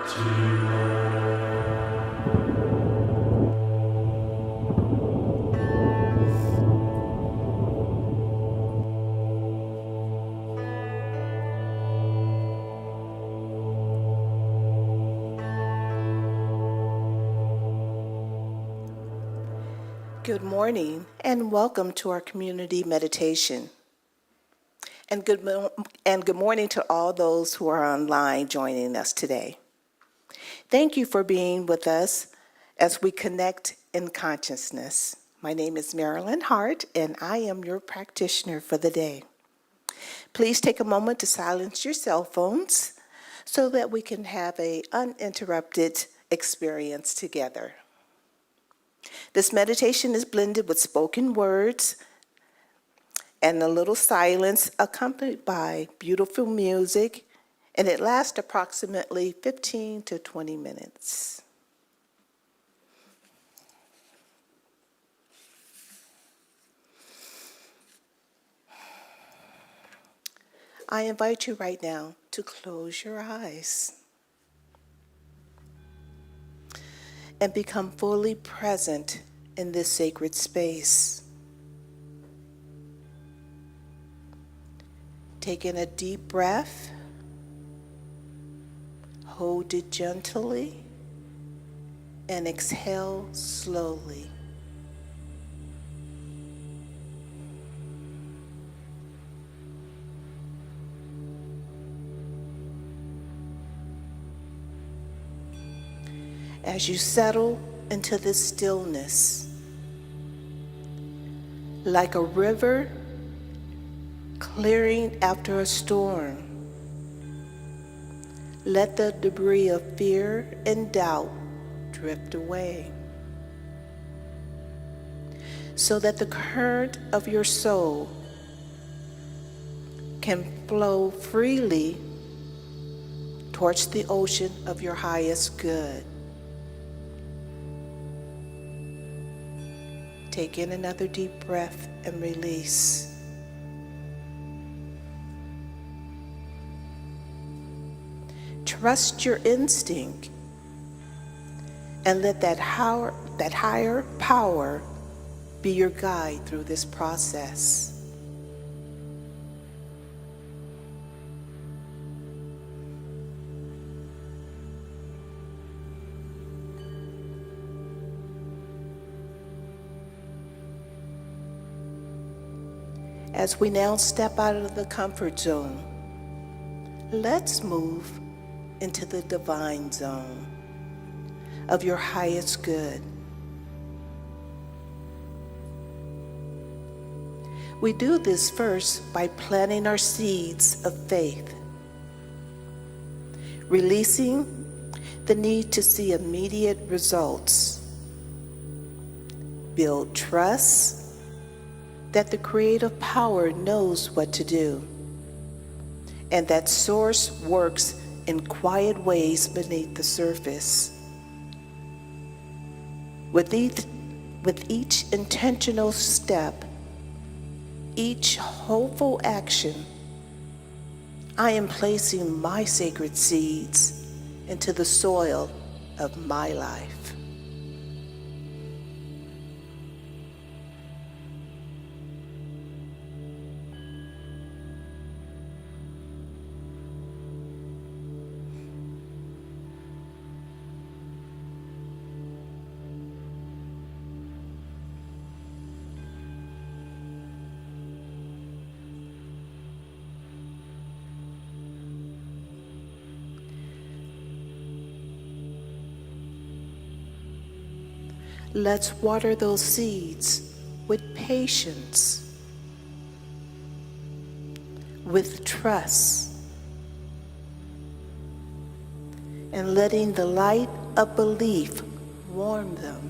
Good morning and welcome to our community meditation. And good morning to all those who are online joining us today. Thank you for being with us as we connect in consciousness. My name is Marilyn Hart and I am your practitioner for the day. Please take a moment to silence your cell phones so that we can have an uninterrupted experience together. This meditation is blended with spoken words and a little silence accompanied by beautiful music, and it lasts approximately 15 to 20 minutes. I invite you right now to close your eyes and become fully present in this sacred space. Take in a deep breath, hold it gently, and exhale slowly. As you settle into this stillness, like a river clearing after a storm, let the debris of fear and doubt drift away, so that the current of your soul can flow freely towards the ocean of your highest good. Take in another deep breath and release. Trust your instinct and let that higher power be your guide through this process. As we now step out of the comfort zone, let's move into the divine zone of your highest good. We do this first by planting our seeds of faith, releasing the need to see immediate results, build trust that the creative power knows what to do, and that Source works in quiet ways beneath the surface. With each intentional step, each hopeful action, I am placing my sacred seeds into the soil of my life. Let's water those seeds with patience, with trust, and letting the light of belief warm them.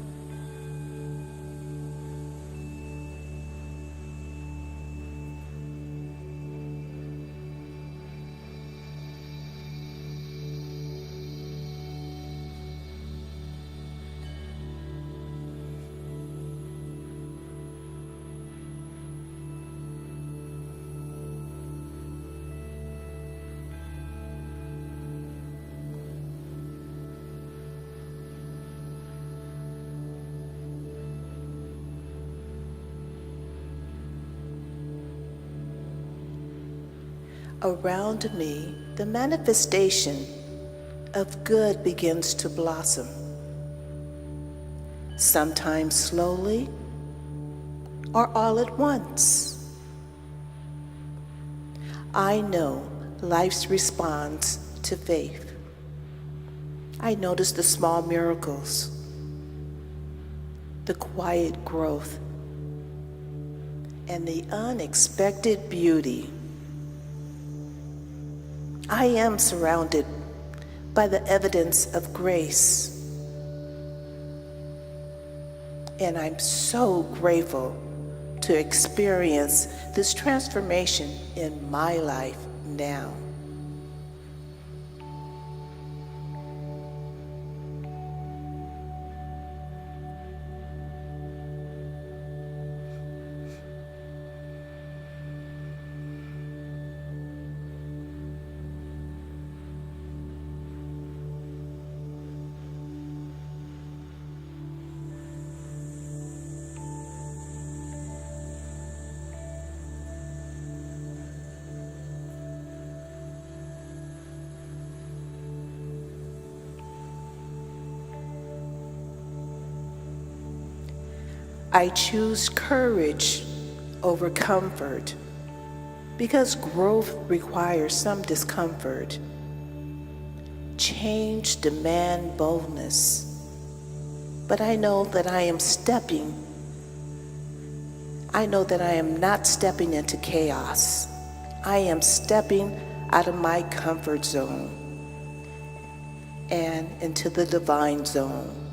Around me, the manifestation of good begins to blossom, sometimes slowly or all at once. I know life's response to faith. I notice the small miracles, the quiet growth, and the unexpected beauty. I am surrounded by the evidence of grace, and I'm so grateful to experience this transformation in my life now. I choose courage over comfort because growth requires some discomfort. Change demands boldness, but I know that I am not stepping into chaos. I am stepping out of my comfort zone and into the divine zone.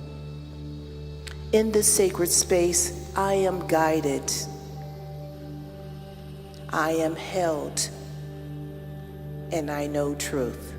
In this sacred space, I am guided. I am held, and I know truth.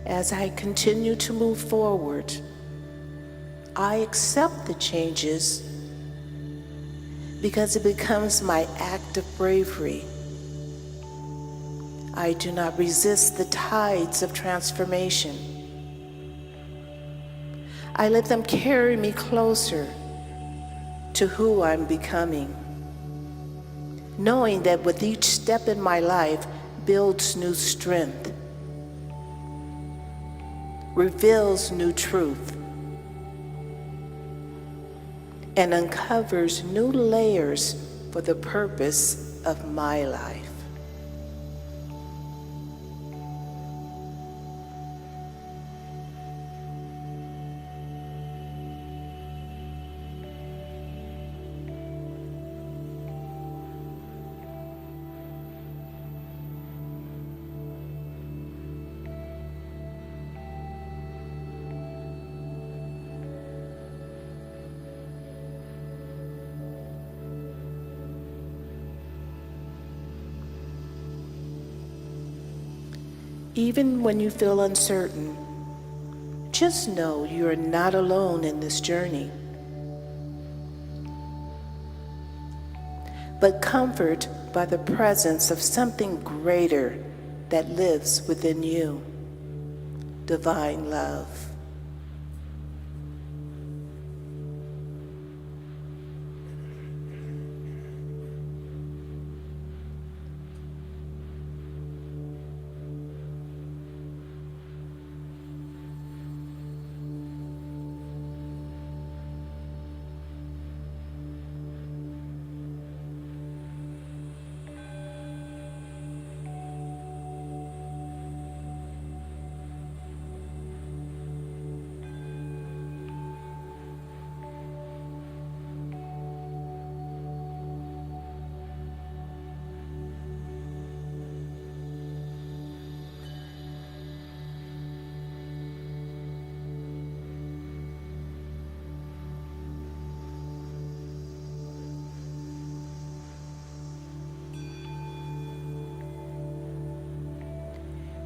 As I continue to move forward, I accept the changes because it becomes my act of bravery. I do not resist the tides of transformation. I let them carry me closer to who I'm becoming, knowing that with each step in my life builds new strength, reveals new truth, and uncovers new layers for the purpose of my life. Even when you feel uncertain, just know you are not alone in this journey. But comfort by the presence of something greater that lives within you, divine love.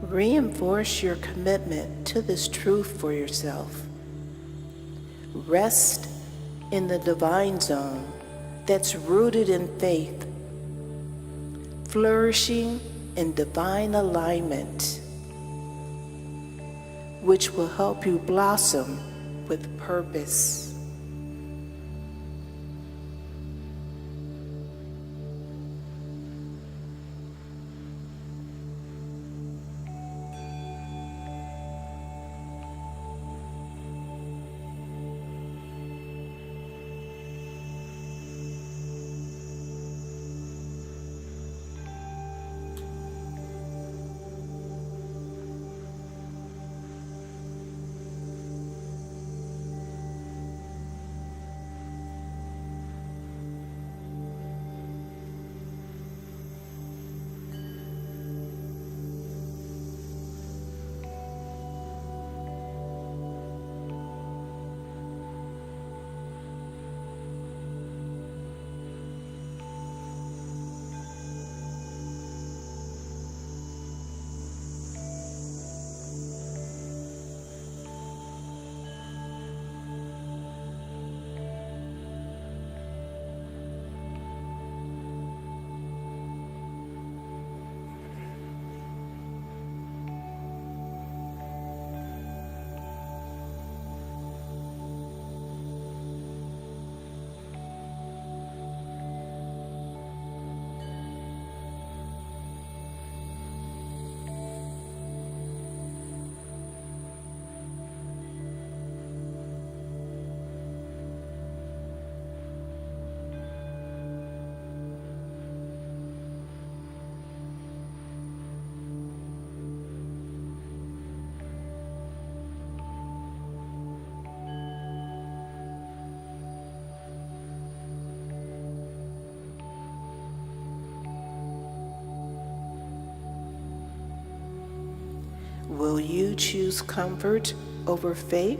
Reinforce your commitment to this truth for yourself. Rest in the divine zone that's rooted in faith, flourishing in divine alignment, which will help you blossom with purpose. Will you choose comfort over faith?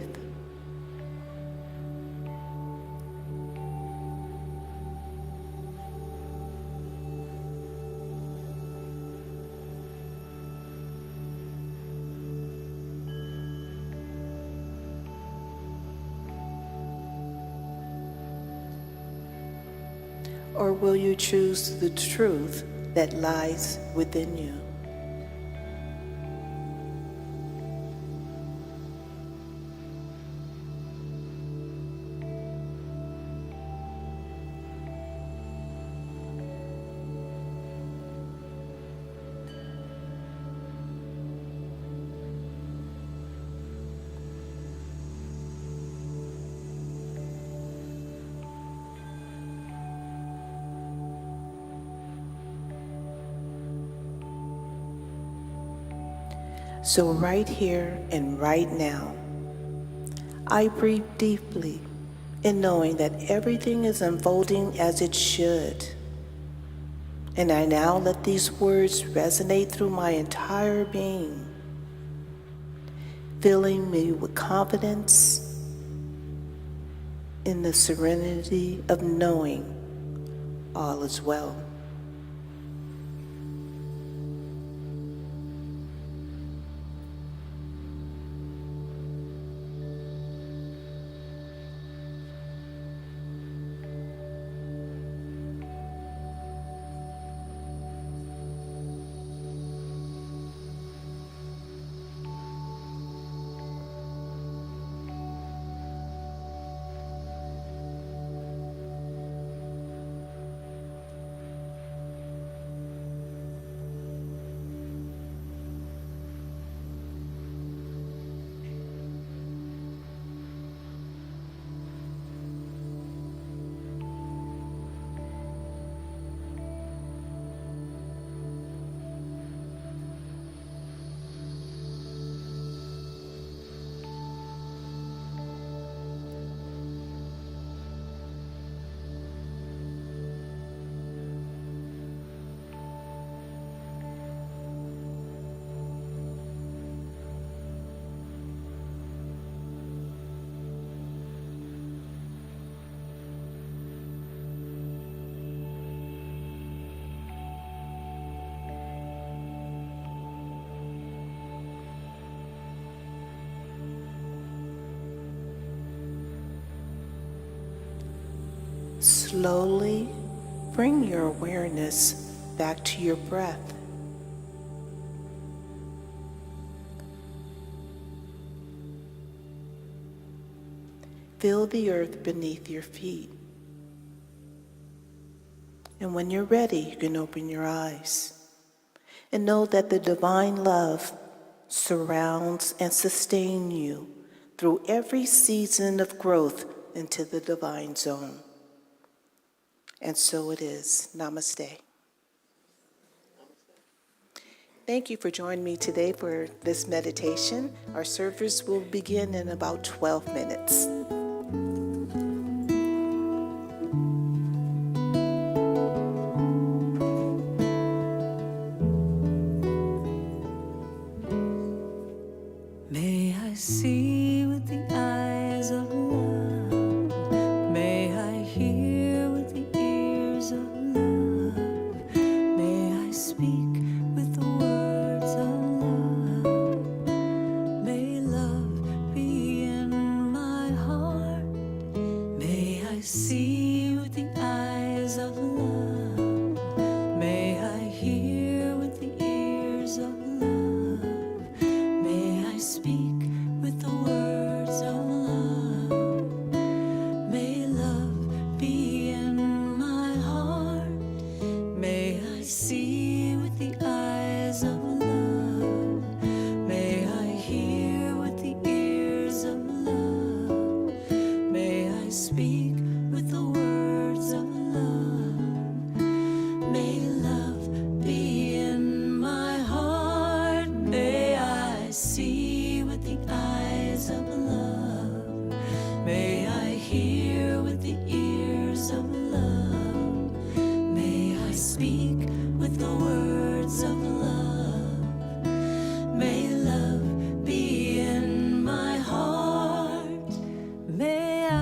Or will you choose the truth that lies within you? So right here and right now, I breathe deeply in knowing that everything is unfolding as it should. And I now let these words resonate through my entire being, filling me with confidence in the serenity of knowing all is well. Slowly bring your awareness back to your breath. Feel the earth beneath your feet. And when you're ready, you can open your eyes and know that the divine love surrounds and sustains you through every season of growth into the divine zone. And so it is. Namaste. Thank you for joining me today for this meditation. Our service will begin in about 12 minutes. May I see with the eyes of love. May I hear with the ears of love. May I speak with the words of love. May love be in my heart. May I see with the eyes of love. May I hear with the ears of love. May I speak with the words of love. May love be in my heart. May I see with the eyes of love. May I hear with the ears of love. May I speak with the words of love. May love be in my heart. May I see with the eyes of love. May I hear with the ears of love. May I speak with the words of love. May love be in my heart. May I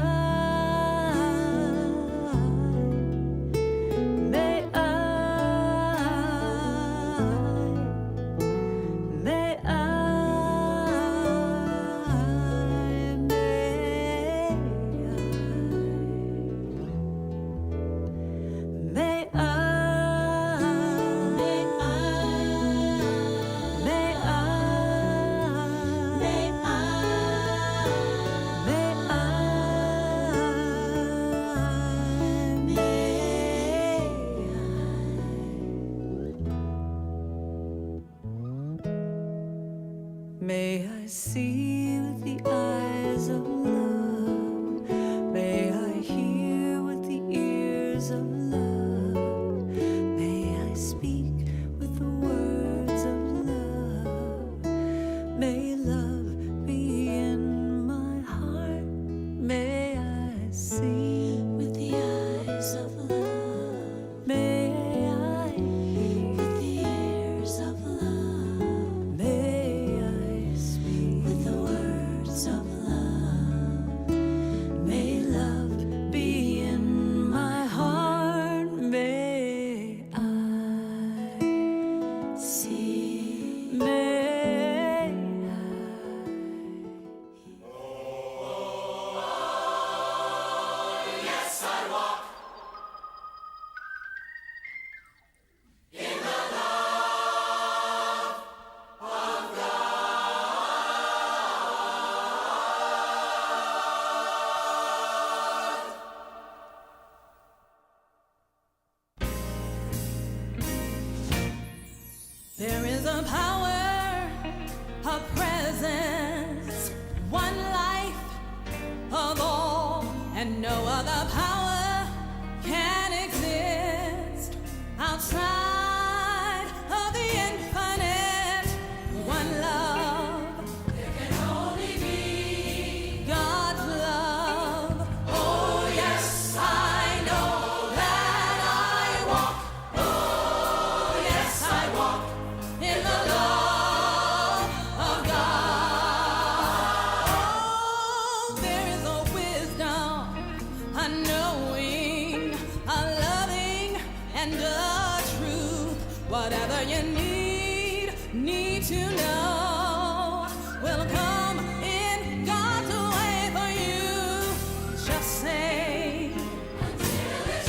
May I see with the eyes of love. May I hear with the ears of love. May I speak with the words of love. May love be in my heart. May I see with the eyes of love. May I hear with the ears of love. May I speak with the words of love. May love be in my heart. May I see. May There is a power, a presence, one life of all, and no other power can exist outside of the infinite. One love, there can only be God's love. Oh yes, I know that I walk. Oh yes, I walk in the love of God. Oh, there is a wisdom, a knowing, a loving, and a truth. Whatever you need to know will come in God's way for you. Just say, until it's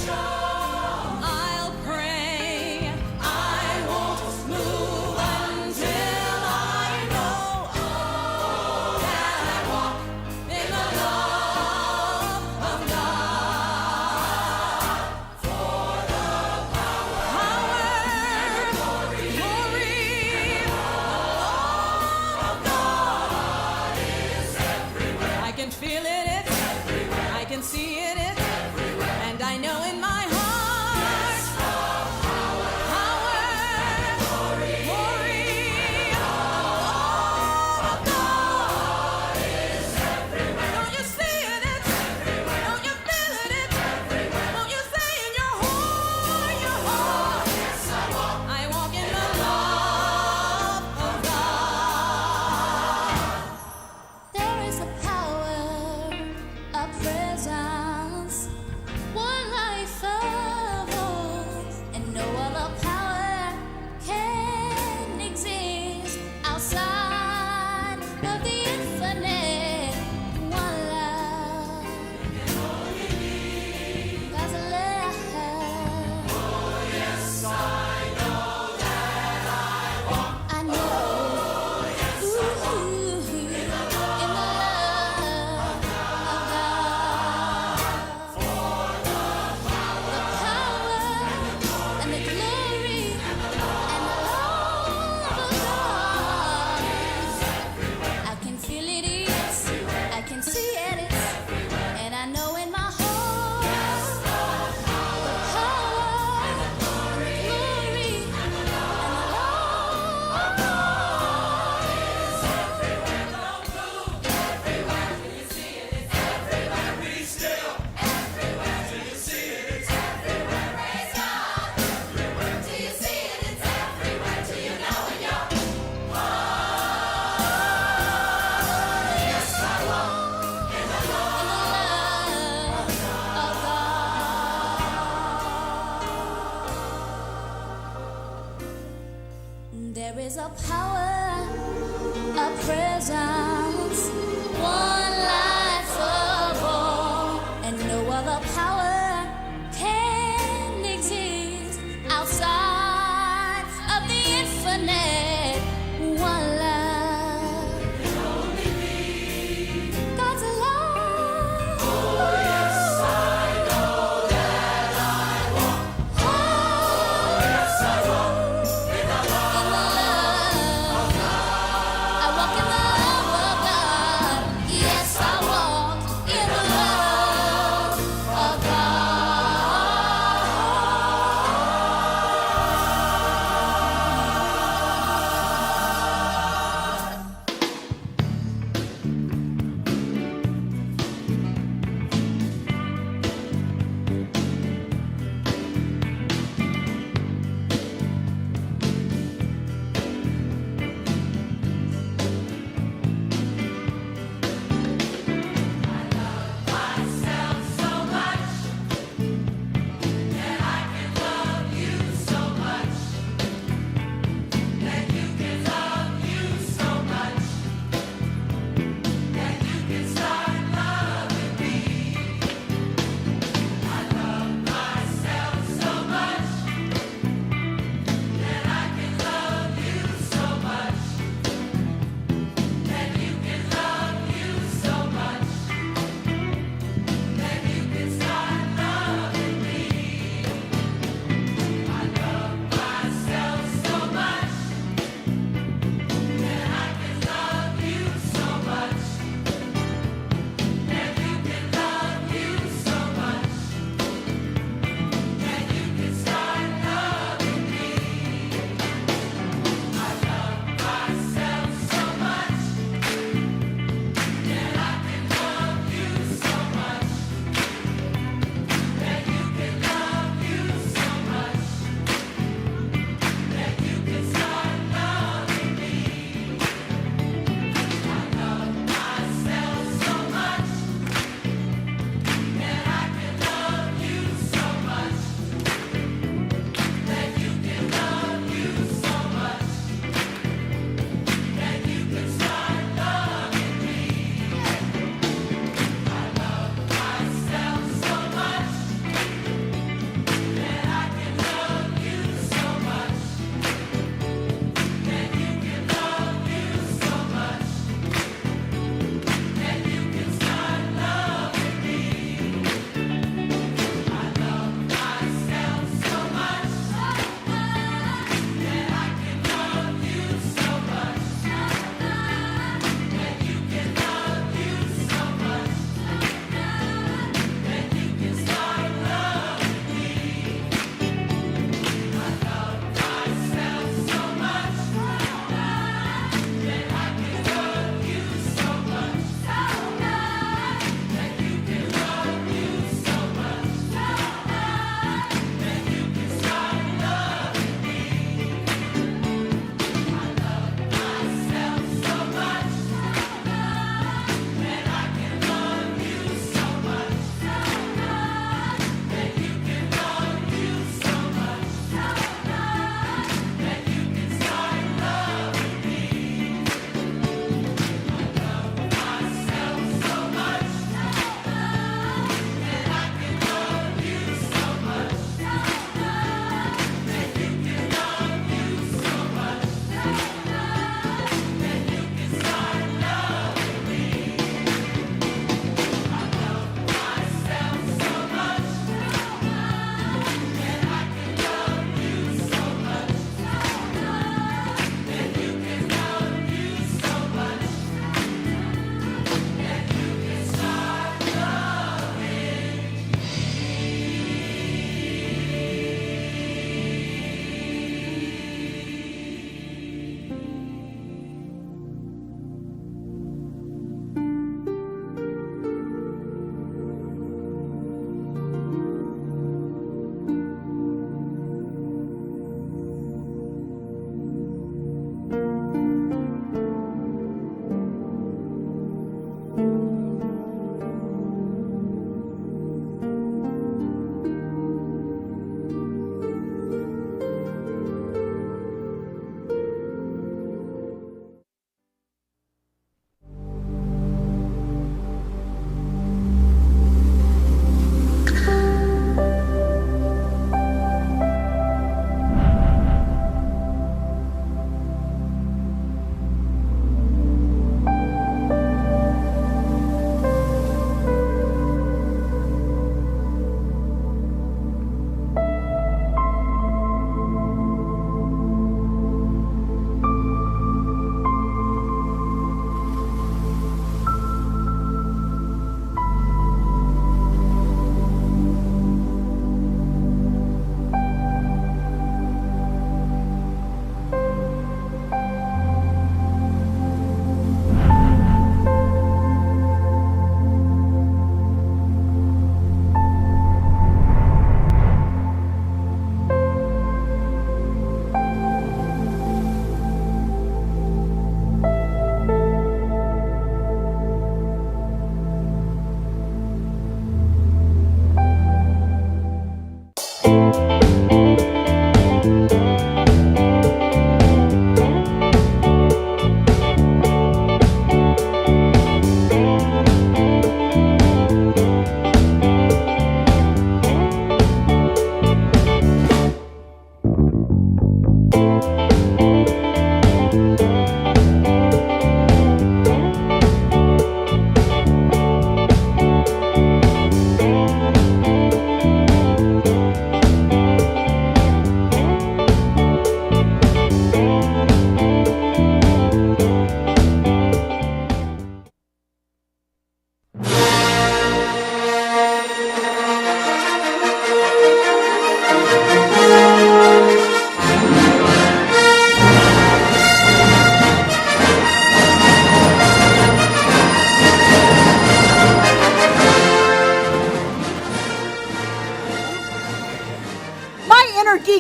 presence, one life of all, and no other power can exist outside of the infinite. One love, God's love. Oh, yes, I know that I walk. Oh, yes, I walk in the love of God. I walk in the love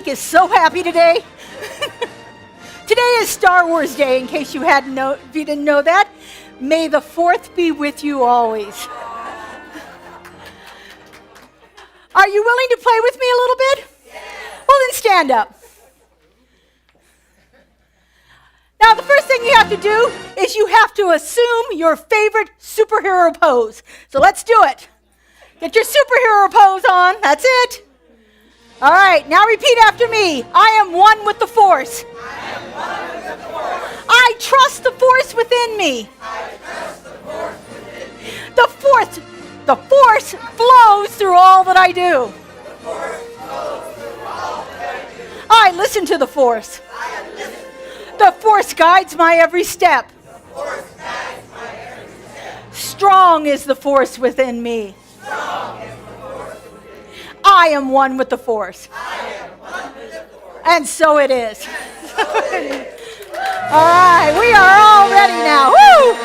Mike is so happy today. Today is Star Wars Day, in case you if you didn't know that. May the 4th be with you always. Are you willing to play with me a little bit? Yeah. Well, then stand up. Now, the first thing you have to do is you have to assume your favorite superhero pose. So let's do it. Get your superhero pose on. That's it. All right, now repeat after me. I am one with the Force. I am one with the Force. I trust the Force within me. I trust the Force within me. The Force flows through all that I do. The Force flows through all that I do. I listen to the Force. I listen. The Force guides my every step. The Force guides my every step. Strong is the Force within me. Strong is the Force within me. I am one with the Force. I am one with the Force. And so it is. All right, we are all ready now. Woo!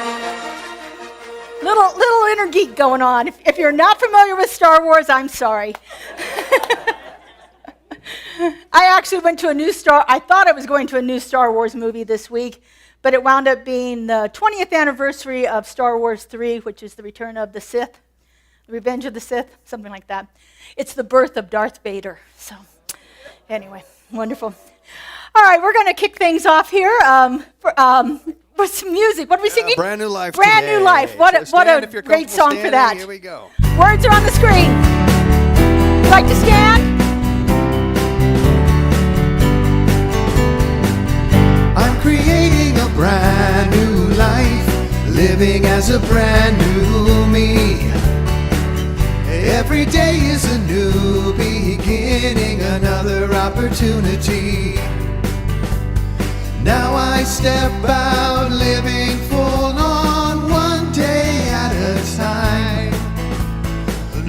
Little inner geek going on. If you're not familiar with Star Wars, I'm sorry. I actually went to I thought I was going to a new Star Wars movie this week, but it wound up being the 20th anniversary of Star Wars 3, which is the Return of the Sith, the Revenge of the Sith, something like that. It's the birth of Darth Vader. So anyway, wonderful. All right, we're going to kick things off here with some music. What are we singing? Brand New Life Brand today. New Life. What a great song for that. Here we go. Words are on the screen. Would you like to stand? I'm creating a brand new life, living as a brand new me. Every day is a new beginning, another opportunity. Now I step out, living full on, one day at a time.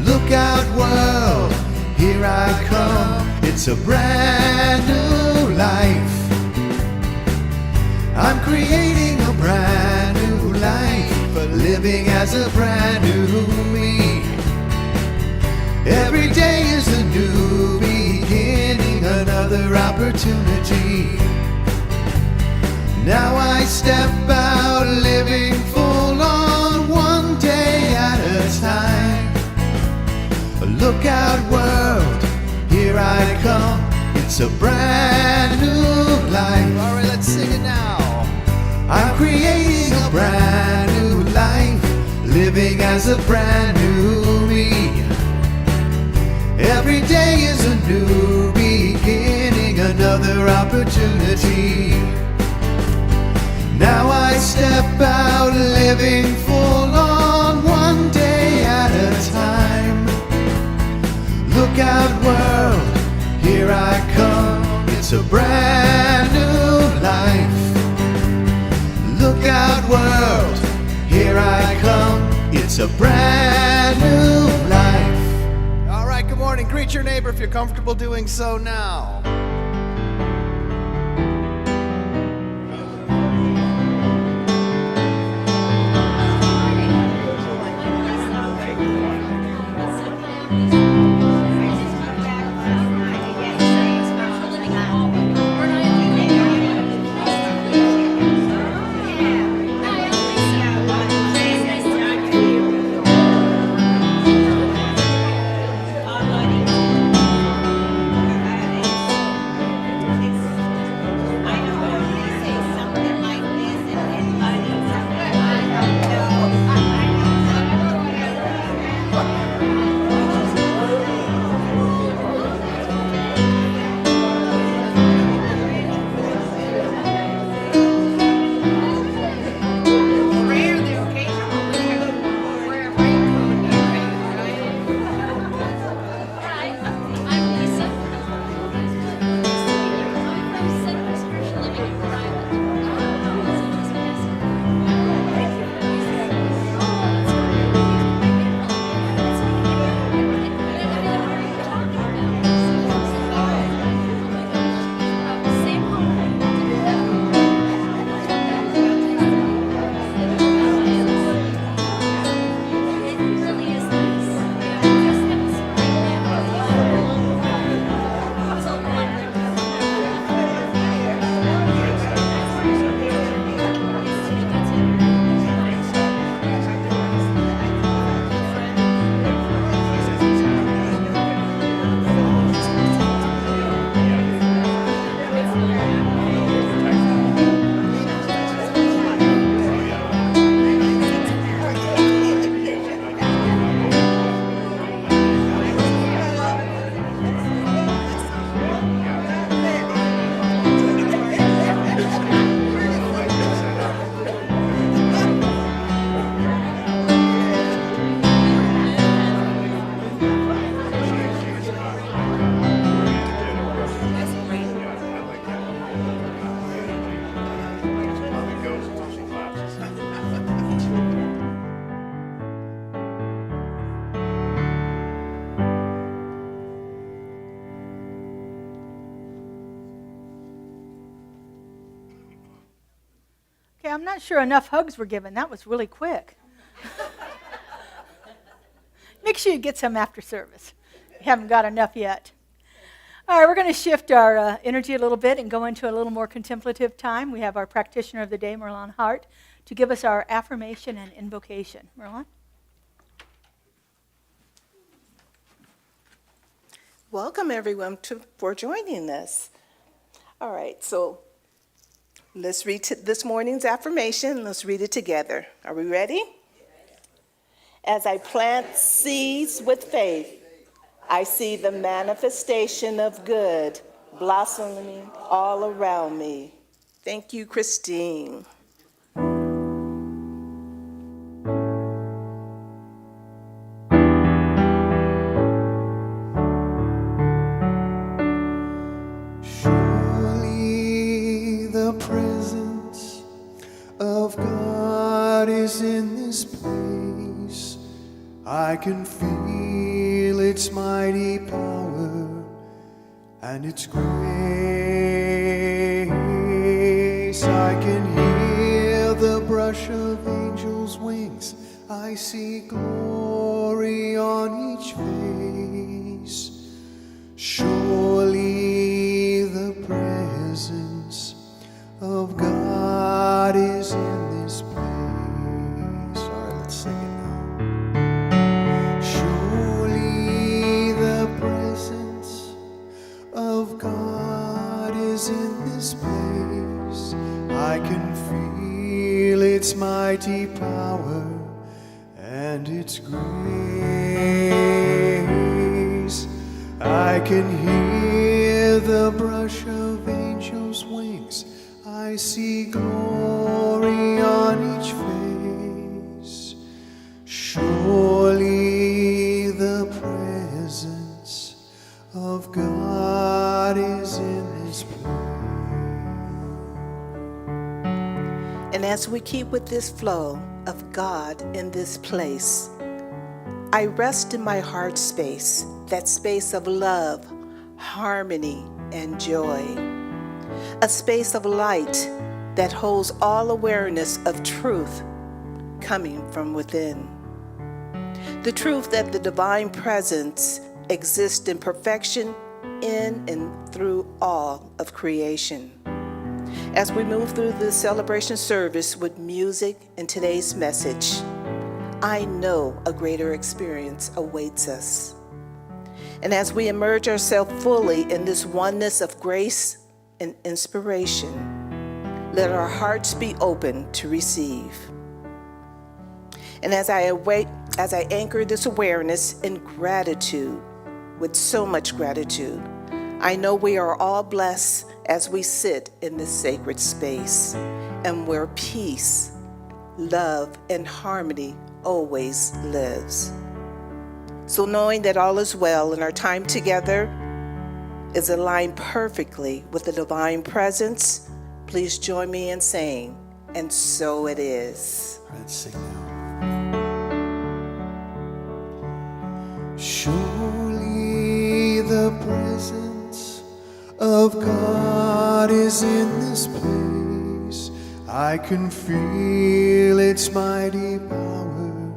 Look out world, here I come, it's a brand new life. I'm creating a brand new life, living as a brand new me. Every day is a new beginning, another opportunity. Now I step out, living full on, one day at a time. Look out world, here I come, it's a brand new life. All right, let's sing it now. I'm creating a brand new life, living as a brand new me. Every day is a new beginning, another opportunity. Now I step out, living full on, one day at a time. Look out world, here I come, it's a brand new life. Look out world, here I come, it's a brand new life. All right, good morning. Greet your neighbor if you're comfortable doing so now. Okay, I'm not sure enough hugs were given. That was really quick. Make sure you get some after service. You haven't got enough yet. All right, we're going to shift our energy a little bit and go into a little more contemplative time. We have our practitioner of the day, Merlon Hart, to give us our affirmation and invocation. Merlon? Welcome, everyone, for joining us. All right, so let's read this morning's affirmation. Let's read it together. Are we ready? As I plant seeds with faith, I see the manifestation of good blossoming all around me. Thank you, Christine. Surely the presence of God is in this place. I can feel its mighty power and its grace. I can hear the brush of angels' wings. I see glory on each face. Surely the presence of God is in this place. All right, let's sing it now. Surely the presence of God is in this place. I can feel its mighty power and its grace. I can hear the brush of angels' wings. I see glory on each face. Surely the presence of God is in this place. And as we keep with this flow of God in this place, I rest in my heart space, that space of love, harmony, and joy. A space of light that holds all awareness of truth coming from within. The truth that the divine presence exists in perfection in and through all of creation. As we move through this celebration service with music and today's message, I know a greater experience awaits us. And as we immerse ourselves fully in this oneness of grace and inspiration, let our hearts be open to receive. And as I anchor this awareness in gratitude, with so much gratitude, I know we are all blessed as we sit in this sacred space and where peace, love, and harmony always lives. So knowing that all is well and our time together is aligned perfectly with the divine presence, please join me in saying, and so it is. All right, let's sing now. Surely the presence of God is in this place. I can feel its mighty power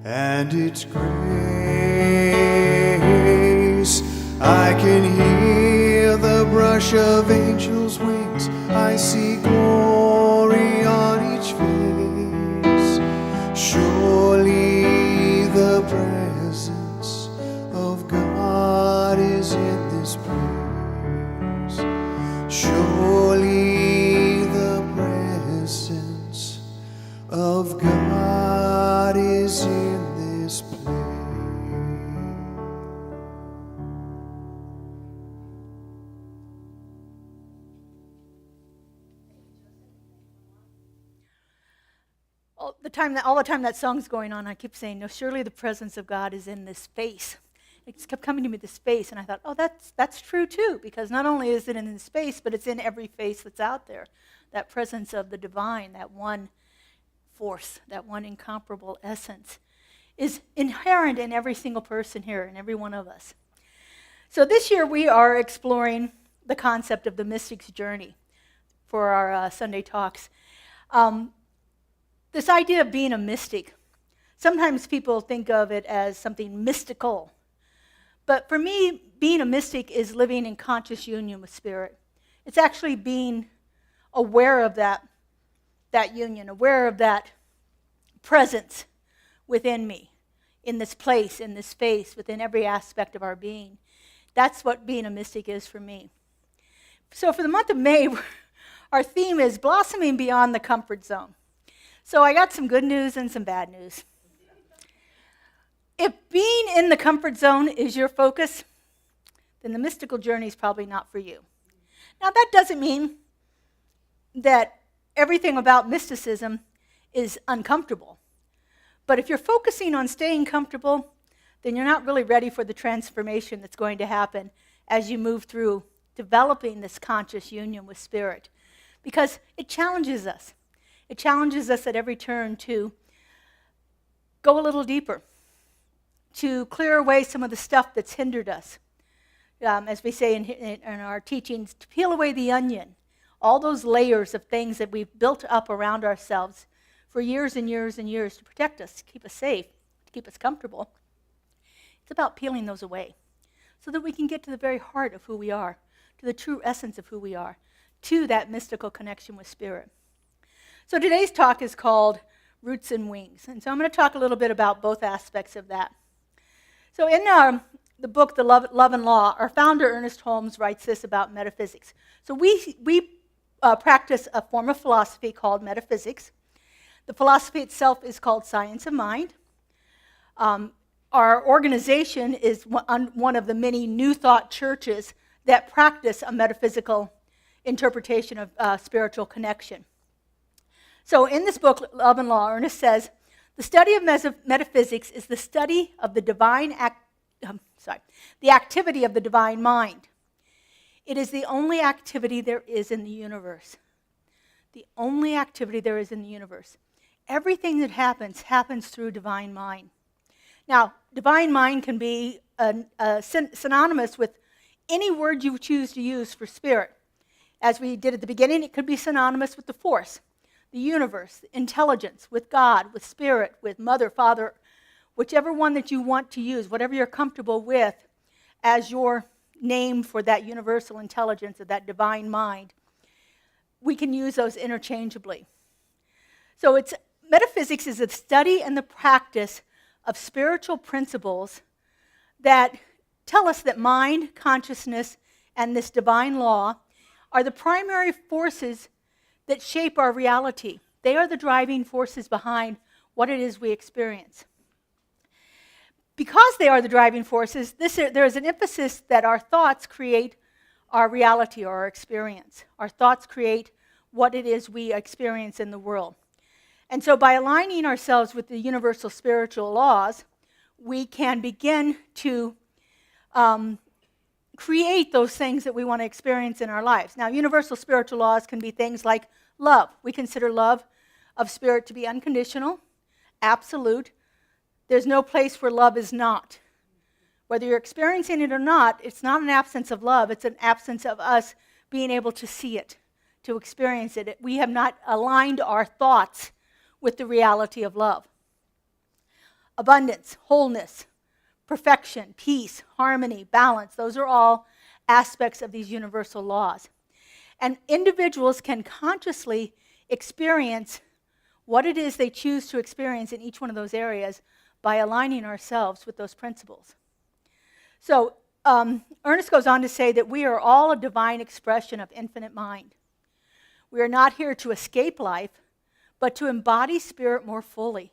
and its grace. I can hear the brush of angels' wings. I see glory on each face. Surely the presence of God is in this place. Surely the presence of God is in this place. All the time that song's going on, I keep saying, no, surely the presence of God is in this space. It just kept coming to me, this space, and I thought, oh, that's true too, because not only is it in this space, but it's in every face that's out there. That presence of the divine, that one force, that one incomparable essence, is inherent in every single person here, in every one of us. So this year we are exploring the concept of the mystic's journey for our Sunday talks. This idea of being a mystic, sometimes people think of it as something mystical. But for me, being a mystic is living in conscious union with Spirit. It's actually being aware of that union, aware of that presence within me, in this place, in this space, within every aspect of our being. That's what being a mystic is for me. So for the month of May, our theme is blossoming beyond the comfort zone. So I got some good news and some bad news. If being in the comfort zone is your focus, then the mystical journey is probably not for you. Now, that doesn't mean that everything about mysticism is uncomfortable. But if you're focusing on staying comfortable, then you're not really ready for the transformation that's going to happen as you move through developing this conscious union with Spirit. Because it challenges us. It challenges us at every turn to go a little deeper, to clear away some of the stuff that's hindered us. As we say in our teachings, to peel away the onion, all those layers of things that we've built up around ourselves for years and years and years to protect us, to keep us safe, to keep us comfortable. It's about peeling those away so that we can get to the very heart of who we are, to the true essence of who we are, to that mystical connection with Spirit. So today's talk is called Roots and Wings. And so I'm going to talk a little bit about both aspects of that. So in the book, The Love and Law, our founder, Ernest Holmes, writes this about metaphysics. So we practice a form of philosophy called metaphysics. The philosophy itself is called Science of Mind. Our organization is one of the many New Thought churches that practice a metaphysical interpretation of spiritual connection. So in this book, Love and Law, Ernest says, the study of metaphysics is the study of the the activity of the divine mind. It is the only activity there is in the universe. The only activity there is in the universe. Everything that happens through divine mind. Now, divine mind can be synonymous with any word you choose to use for spirit. As we did at the beginning, it could be synonymous with the force, the universe, intelligence, with God, with Spirit, with Mother, Father, whichever one that you want to use, whatever you're comfortable with as your name for that universal intelligence or that divine mind. We can use those interchangeably. So metaphysics is the study and the practice of spiritual principles that tell us that mind, consciousness, and this divine law are the primary forces that shape our reality. They are the driving forces behind what it is we experience. Because they are the driving forces, there is an emphasis that our thoughts create our reality or our experience. Our thoughts create what it is we experience in the world. And so by aligning ourselves with the universal spiritual laws, we can begin to create those things that we want to experience in our lives. Now, universal spiritual laws can be things like love. We consider love of Spirit to be unconditional, absolute. There's no place where love is not. Whether you're experiencing it or not, it's not an absence of love. It's an absence of us being able to see it, to experience it. We have not aligned our thoughts with the reality of love. Abundance, wholeness, perfection, peace, harmony, balance, those are all aspects of these universal laws. And individuals can consciously experience what it is they choose to experience in each one of those areas by aligning ourselves with those principles. So Ernest goes on to say that we are all a divine expression of infinite mind. We are not here to escape life, but to embody Spirit more fully.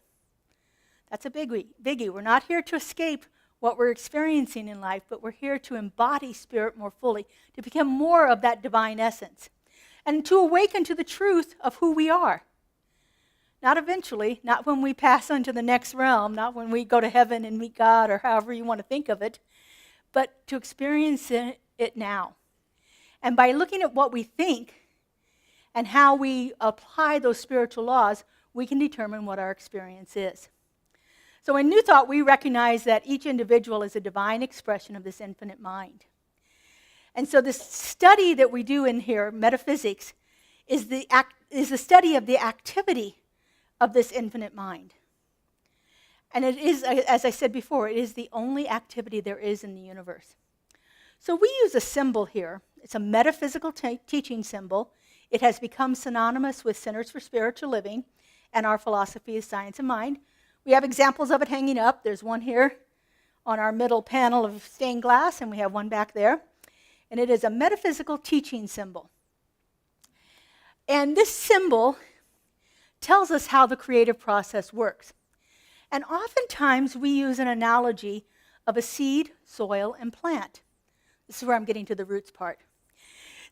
That's a biggie. We're not here to escape what we're experiencing in life, but we're here to embody Spirit more fully, to become more of that divine essence, and to awaken to the truth of who we are. Not eventually, not when we pass on to the next realm, not when we go to heaven and meet God, or however you want to think of it, but to experience it now. And by looking at what we think and how we apply those spiritual laws, we can determine what our experience is. So in New Thought, we recognize that each individual is a divine expression of this infinite mind. And so this study that we do in here, metaphysics, is the is the study of the activity of this infinite mind. And it is, as I said before, it is the only activity there is in the universe. So we use a symbol here. It's a metaphysical teaching symbol. It has become synonymous with Centers for Spiritual Living, and our philosophy is Science of Mind. We have examples of it hanging up. There's one here on our middle panel of stained glass, and we have one back there. And it is a metaphysical teaching symbol. And this symbol tells us how the creative process works. And oftentimes we use an analogy of a seed, soil, and plant. This is where I'm getting to the roots part.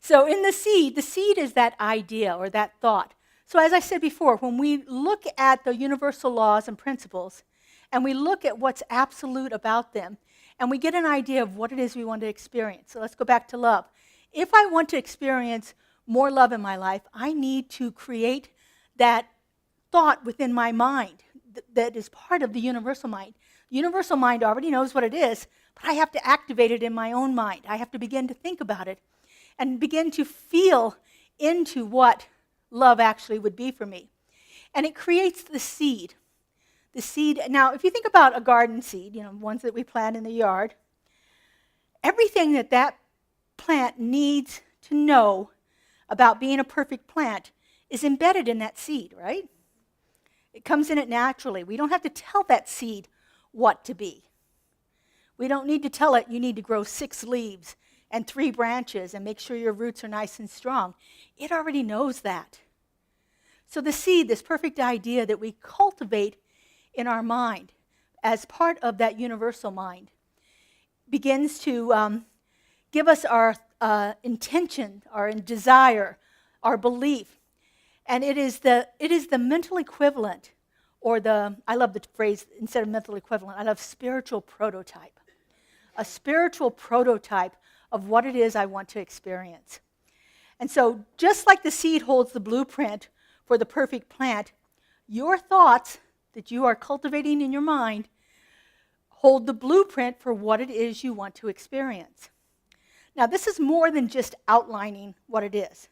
So in the seed is that idea or that thought. So as I said before, when we look at the universal laws and principles, and we look at what's absolute about them, and we get an idea of what it is we want to experience. So let's go back to love. If I want to experience more love in my life, I need to create that thought within my mind that is part of the universal mind. The universal mind already knows what it is, but I have to activate it in my own mind. I have to begin to think about it and begin to feel into what love actually would be for me. And it creates the seed. The seed, now if you think about a garden seed, ones that we plant in the yard, everything that plant needs to know about being a perfect plant is embedded in that seed, right? It comes in it naturally. We don't have to tell that seed what to be. We don't need to tell it you need to grow 6 leaves and 3 branches and make sure your roots are nice and strong. It already knows that. So the seed, this perfect idea that we cultivate in our mind as part of that universal mind, begins to give us our intention, our desire, our belief. And it is the mental equivalent, or I love the phrase, instead of mental equivalent, I love spiritual prototype. A spiritual prototype of what it is I want to experience. And so just like the seed holds the blueprint for the perfect plant, your thoughts that you are cultivating in your mind hold the blueprint for what it is you want to experience. Now, this is more than just outlining what it is.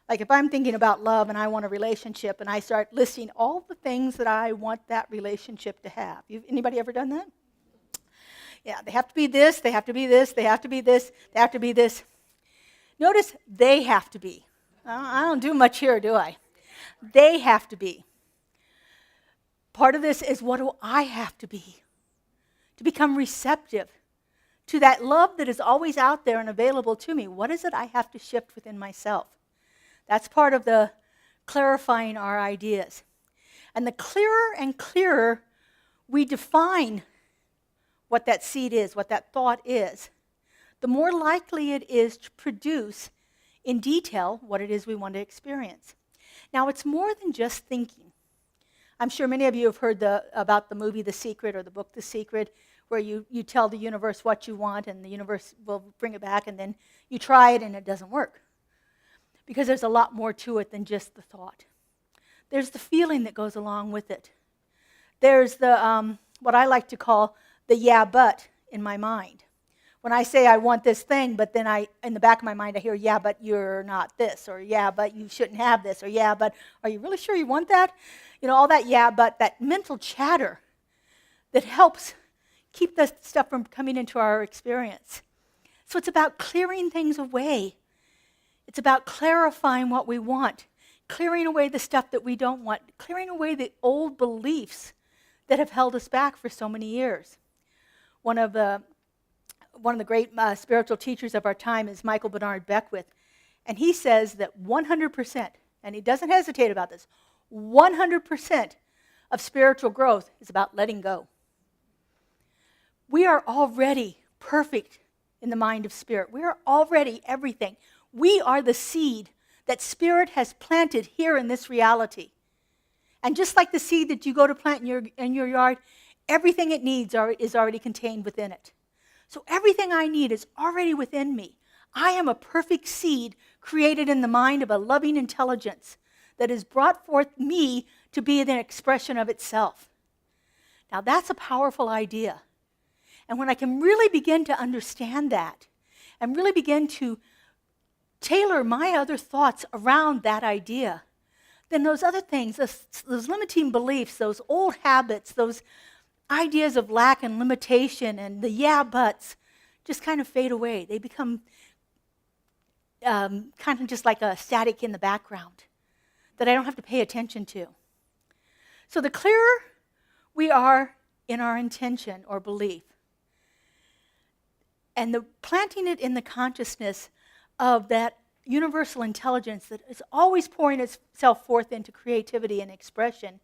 Like if I'm thinking about love and I want a relationship and I start listing all the things that I want that relationship to have. Anybody ever done that? Yeah, they have to be this, they have to be this, they have to be this, they have to be this. Notice they have to be. I don't do much here, do I? They have to be. Part of this is, what do I have to be? To become receptive to that love that is always out there and available to me. What is it I have to shift within myself? That's part of the clarifying our ideas. And the clearer and clearer we define what that seed is, what that thought is, the more likely it is to produce in detail what it is we want to experience. Now, it's more than just thinking. I'm sure many of you have heard about the movie The Secret or the book The Secret, where you tell the universe what you want and the universe will bring it back, and then you try it and it doesn't work. Because there's a lot more to it than just the thought. There's the feeling that goes along with it. There's the what I like to call the yeah, but in my mind. When I say I want this thing, but then in the back of my mind I hear, yeah, but you're not this, or yeah, but you shouldn't have this, or yeah, but are you really sure you want that? All that yeah, but, that mental chatter that helps keep the stuff from coming into our experience. So it's about clearing things away. It's about clarifying what we want, clearing away the stuff that we don't want, clearing away the old beliefs that have held us back for so many years. One of the great spiritual teachers of our time is Michael Bernard Beckwith, and he says that 100%, and he doesn't hesitate about this, 100% of spiritual growth is about letting go. We are already perfect in the mind of spirit. We are already everything. We are the seed that Spirit has planted here in this reality. And just like the seed that you go to plant in your yard, everything it needs is already contained within it. So everything I need is already within me. I am a perfect seed created in the mind of a loving intelligence that has brought forth me to be an expression of itself. Now that's a powerful idea. And when I can really begin to understand that and really begin to tailor my other thoughts around that idea, then those other things, those limiting beliefs, those old habits, those ideas of lack and limitation and the yeah buts just kind of fade away. They become kind of just like a static in the background that I don't have to pay attention to. So the clearer we are in our intention or belief, and planting it in the consciousness of that universal intelligence that is always pouring itself forth into creativity and expression,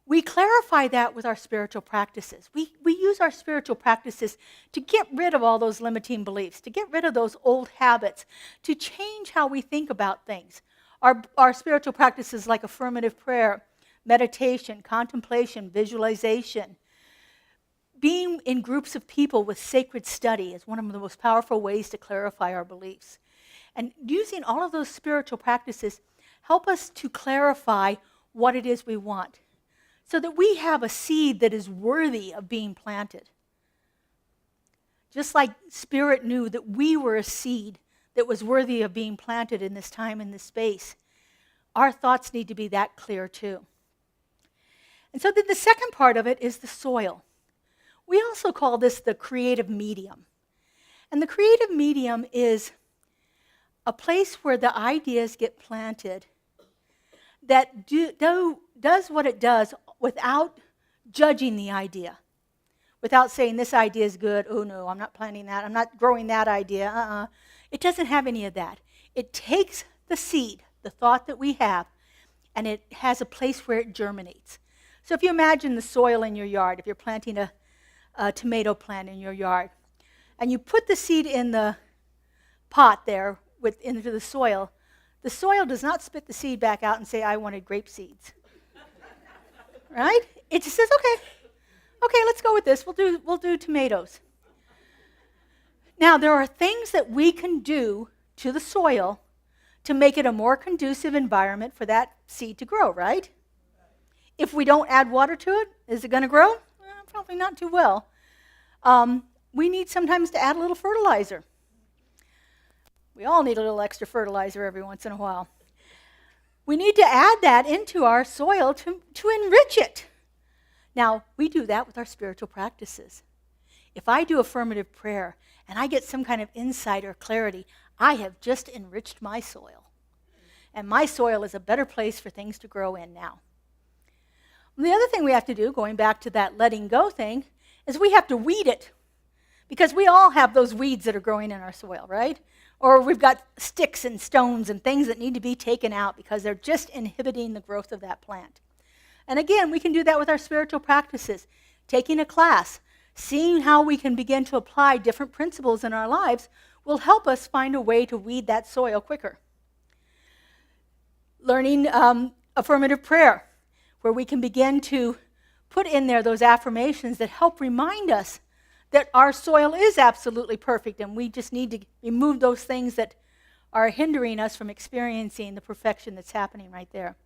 we clarify that with our spiritual practices. We use our spiritual practices to get rid of all those limiting beliefs, to get rid of those old habits, to change how we think about things. Our spiritual practices like affirmative prayer, meditation, contemplation, visualization, being in groups of people with sacred study is one of the most powerful ways to clarify our beliefs. And using all of those spiritual practices help us to clarify what it is we want, so that we have a seed that is worthy of being planted. Just like Spirit knew that we were a seed that was worthy of being planted in this time and this space, our thoughts need to be that clear too. And so then the second part of it is the soil. We also call this the creative medium. And the creative medium is a place where the ideas get planted that does what it does without judging the idea, without saying this idea is good, oh no, I'm not planting that, I'm not growing that idea, It doesn't have any of that. It takes the seed, the thought that we have, and it has a place where it germinates. So if you imagine the soil in your yard, if you're planting a tomato plant in your yard, and you put the seed in the pot there into the soil does not spit the seed back out and say, I wanted grape seeds. Right? It just says, okay, let's go with this. We'll do tomatoes. Now, there are things that we can do to the soil to make it a more conducive environment for that seed to grow, right? If we don't add water to it, is it going to grow? Probably not too well. We need sometimes to add a little fertilizer. We all need a little extra fertilizer every once in a while. We need to add that into our soil to enrich it. Now, we do that with our spiritual practices. If I do affirmative prayer and I get some kind of insight or clarity, I have just enriched my soil. And my soil is a better place for things to grow in now. And the other thing we have to do, going back to that letting go thing, is we have to weed it. Because we all have those weeds that are growing in our soil, right? Or we've got sticks and stones and things that need to be taken out because they're just inhibiting the growth of that plant. And again, we can do that with our spiritual practices. Taking a class, seeing how we can begin to apply different principles in our lives will help us find a way to weed that soil quicker. Learning affirmative prayer, where we can begin to put in there those affirmations that help remind us that our soil is absolutely perfect and we just need to remove those things that are hindering us from experiencing the perfection that's happening right there.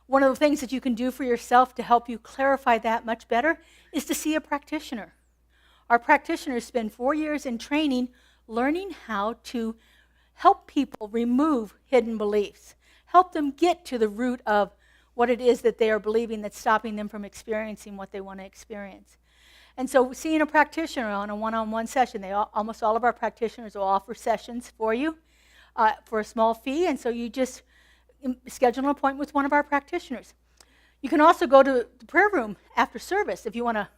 One of the things that you can do for yourself to help you clarify that much better is to see a practitioner. Our practitioners spend 4 years in training learning how to help people remove hidden beliefs, help them get to the root of what it is that they are believing that's stopping them from experiencing what they want to experience. And so seeing a practitioner on a one-on-one session, almost all of our practitioners will offer sessions for you for a small fee, and so you just schedule an appointment with one of our practitioners. You can also go to the prayer room after service if you want to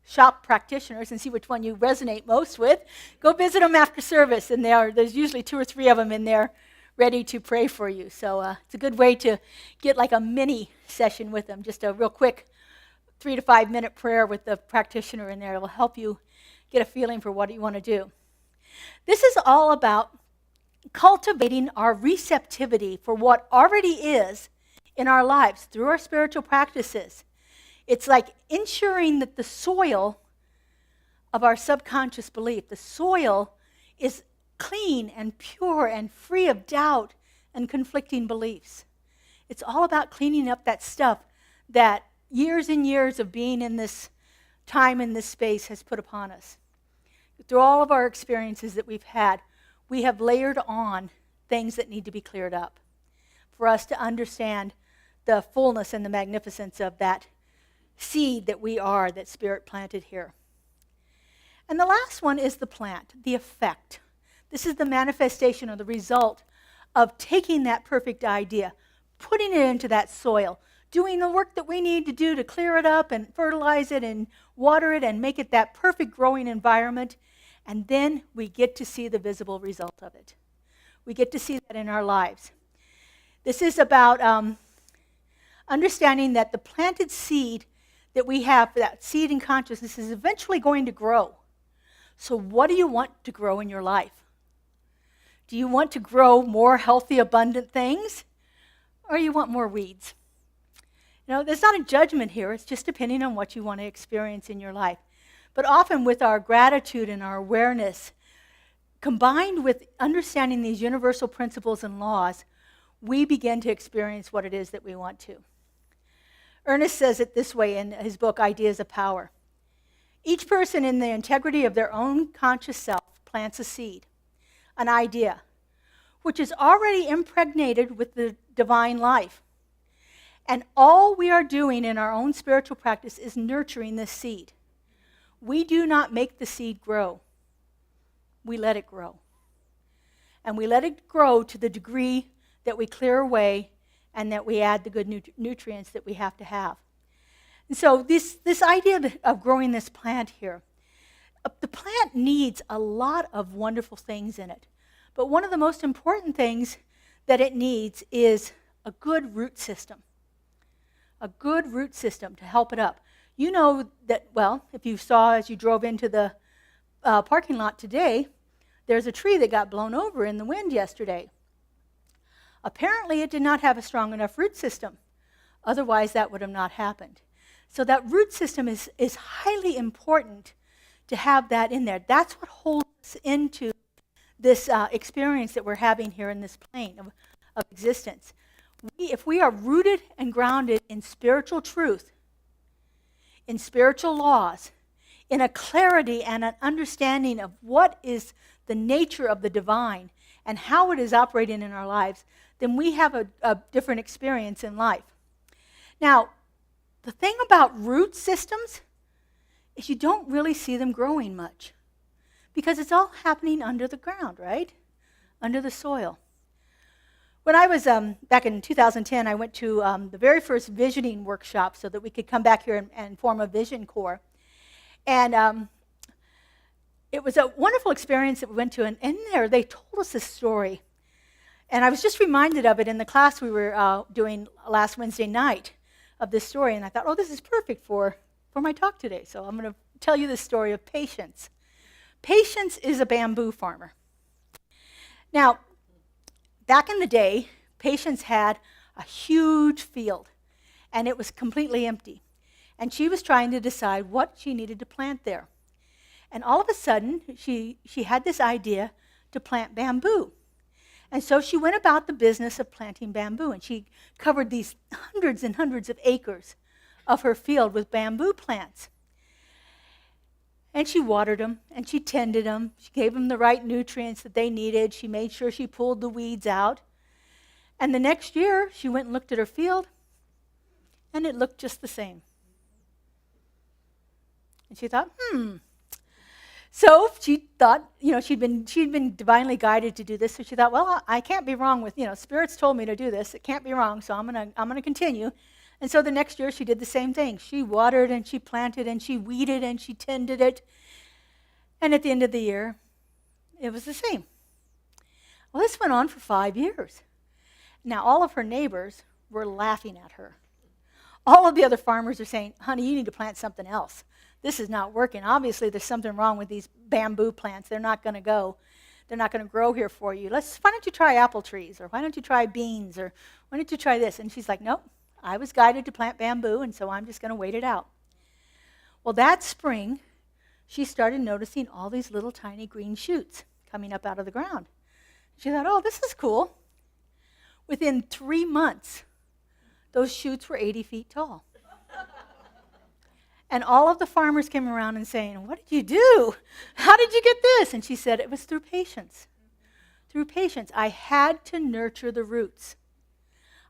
shop practitioners and see which one you resonate most with. Go visit them after service, and there's usually 2 or 3 of them in there ready to pray for you. So it's a good way to get like a mini session with them, just a real quick 3 to 5 minute prayer with the practitioner in there. It will help you get a feeling for what you want to do. This is all about cultivating our receptivity for what already is in our lives through our spiritual practices. It's like ensuring that the soil of our subconscious belief, the soil is clean and pure and free of doubt and conflicting beliefs. It's all about cleaning up that stuff that years and years of being in this time in this space has put upon us. Through all of our experiences that we've had, we have layered on things that need to be cleared up for us to understand the fullness and the magnificence of that seed that we are, that Spirit planted here. And the last one is the plant, the effect. This is the manifestation or the result of taking that perfect idea, putting it into that soil, doing the work that we need to do to clear it up and fertilize it and water it and make it that perfect growing environment. And then we get to see the visible result of it. We get to see that in our lives. This is about understanding that the planted seed that we have, that seed in consciousness, is eventually going to grow. So what do you want to grow in your life? Do you want to grow more healthy, abundant things? Or you want more weeds? You know, there's not a judgment here. It's just depending on what you want to experience in your life. But often with our gratitude and our awareness, combined with understanding these universal principles and laws, we begin to experience what it is that we want to. Ernest says it this way in his book, Ideas of Power. Each person in the integrity of their own conscious self plants a seed, an idea, which is already impregnated with the divine life. And all we are doing in our own spiritual practice is nurturing this seed. We do not make the seed grow. We let it grow. And we let it grow to the degree that we clear away and that we add the good nutrients that we have to have. And so this idea of growing this plant here, the plant needs a lot of wonderful things in it. But one of the most important things that it needs is a good root system. A good root system to help it up. You know that, well, if you saw as you drove into the parking lot today, there's a tree that got blown over in the wind yesterday. Apparently, it did not have a strong enough root system. Otherwise, that would have not happened. So that root system is highly important to have that in there. That's what holds us into this experience that we're having here in this plane of existence. If we are rooted and grounded in spiritual truth, in spiritual laws, in a clarity and an understanding of what is the nature of the divine and how it is operating in our lives, then we have a different experience in life. Now, the thing about root systems is you don't really see them growing much because it's all happening under the ground, right? Under the soil. When I was back in 2010, I went to the very first visioning workshop so that we could come back here and form a vision corps. And it was a wonderful experience that we went to. And in there, they told us this story. And I was just reminded of it in the class we were doing last Wednesday night of this story. And I thought, oh, this is perfect for my talk today. So I'm going to tell you the story of Patience. Patience is a bamboo farmer. Now, back in the day, Patience had a huge field, and it was completely empty. And she was trying to decide what she needed to plant there. And all of a sudden, she had this idea to plant bamboo. And so she went about the business of planting bamboo, and she covered these hundreds and hundreds of acres of her field with bamboo plants. And she watered them, and she tended them. She gave them the right nutrients that they needed. She made sure she pulled the weeds out. And the next year, she went and looked at her field, and it looked just the same. And she thought, So she thought, she'd been divinely guided to do this. So she thought, well, I can't be wrong with, Spirit's told me to do this. It can't be wrong, so I'm gonna continue. And so the next year she did the same thing. She watered and she planted and she weeded and she tended it. And at the end of the year, it was the same. Well, this went on for 5 years. Now all of her neighbors were laughing at her. All of the other farmers are saying, honey, you need to plant something else. This is not working. Obviously, there's something wrong with these bamboo plants. They're not going to grow here for you. Why don't you try apple trees? Or why don't you try beans? Or why don't you try this? And she's like, nope, I was guided to plant bamboo, and so I'm just going to wait it out. Well, that spring, she started noticing all these little tiny green shoots coming up out of the ground. She thought, oh, this is cool. Within 3 months, those shoots were 80 feet tall. And all of the farmers came around and saying, what did you do? How did you get this? And she said, it was through patience. Through patience. I had to nurture the roots.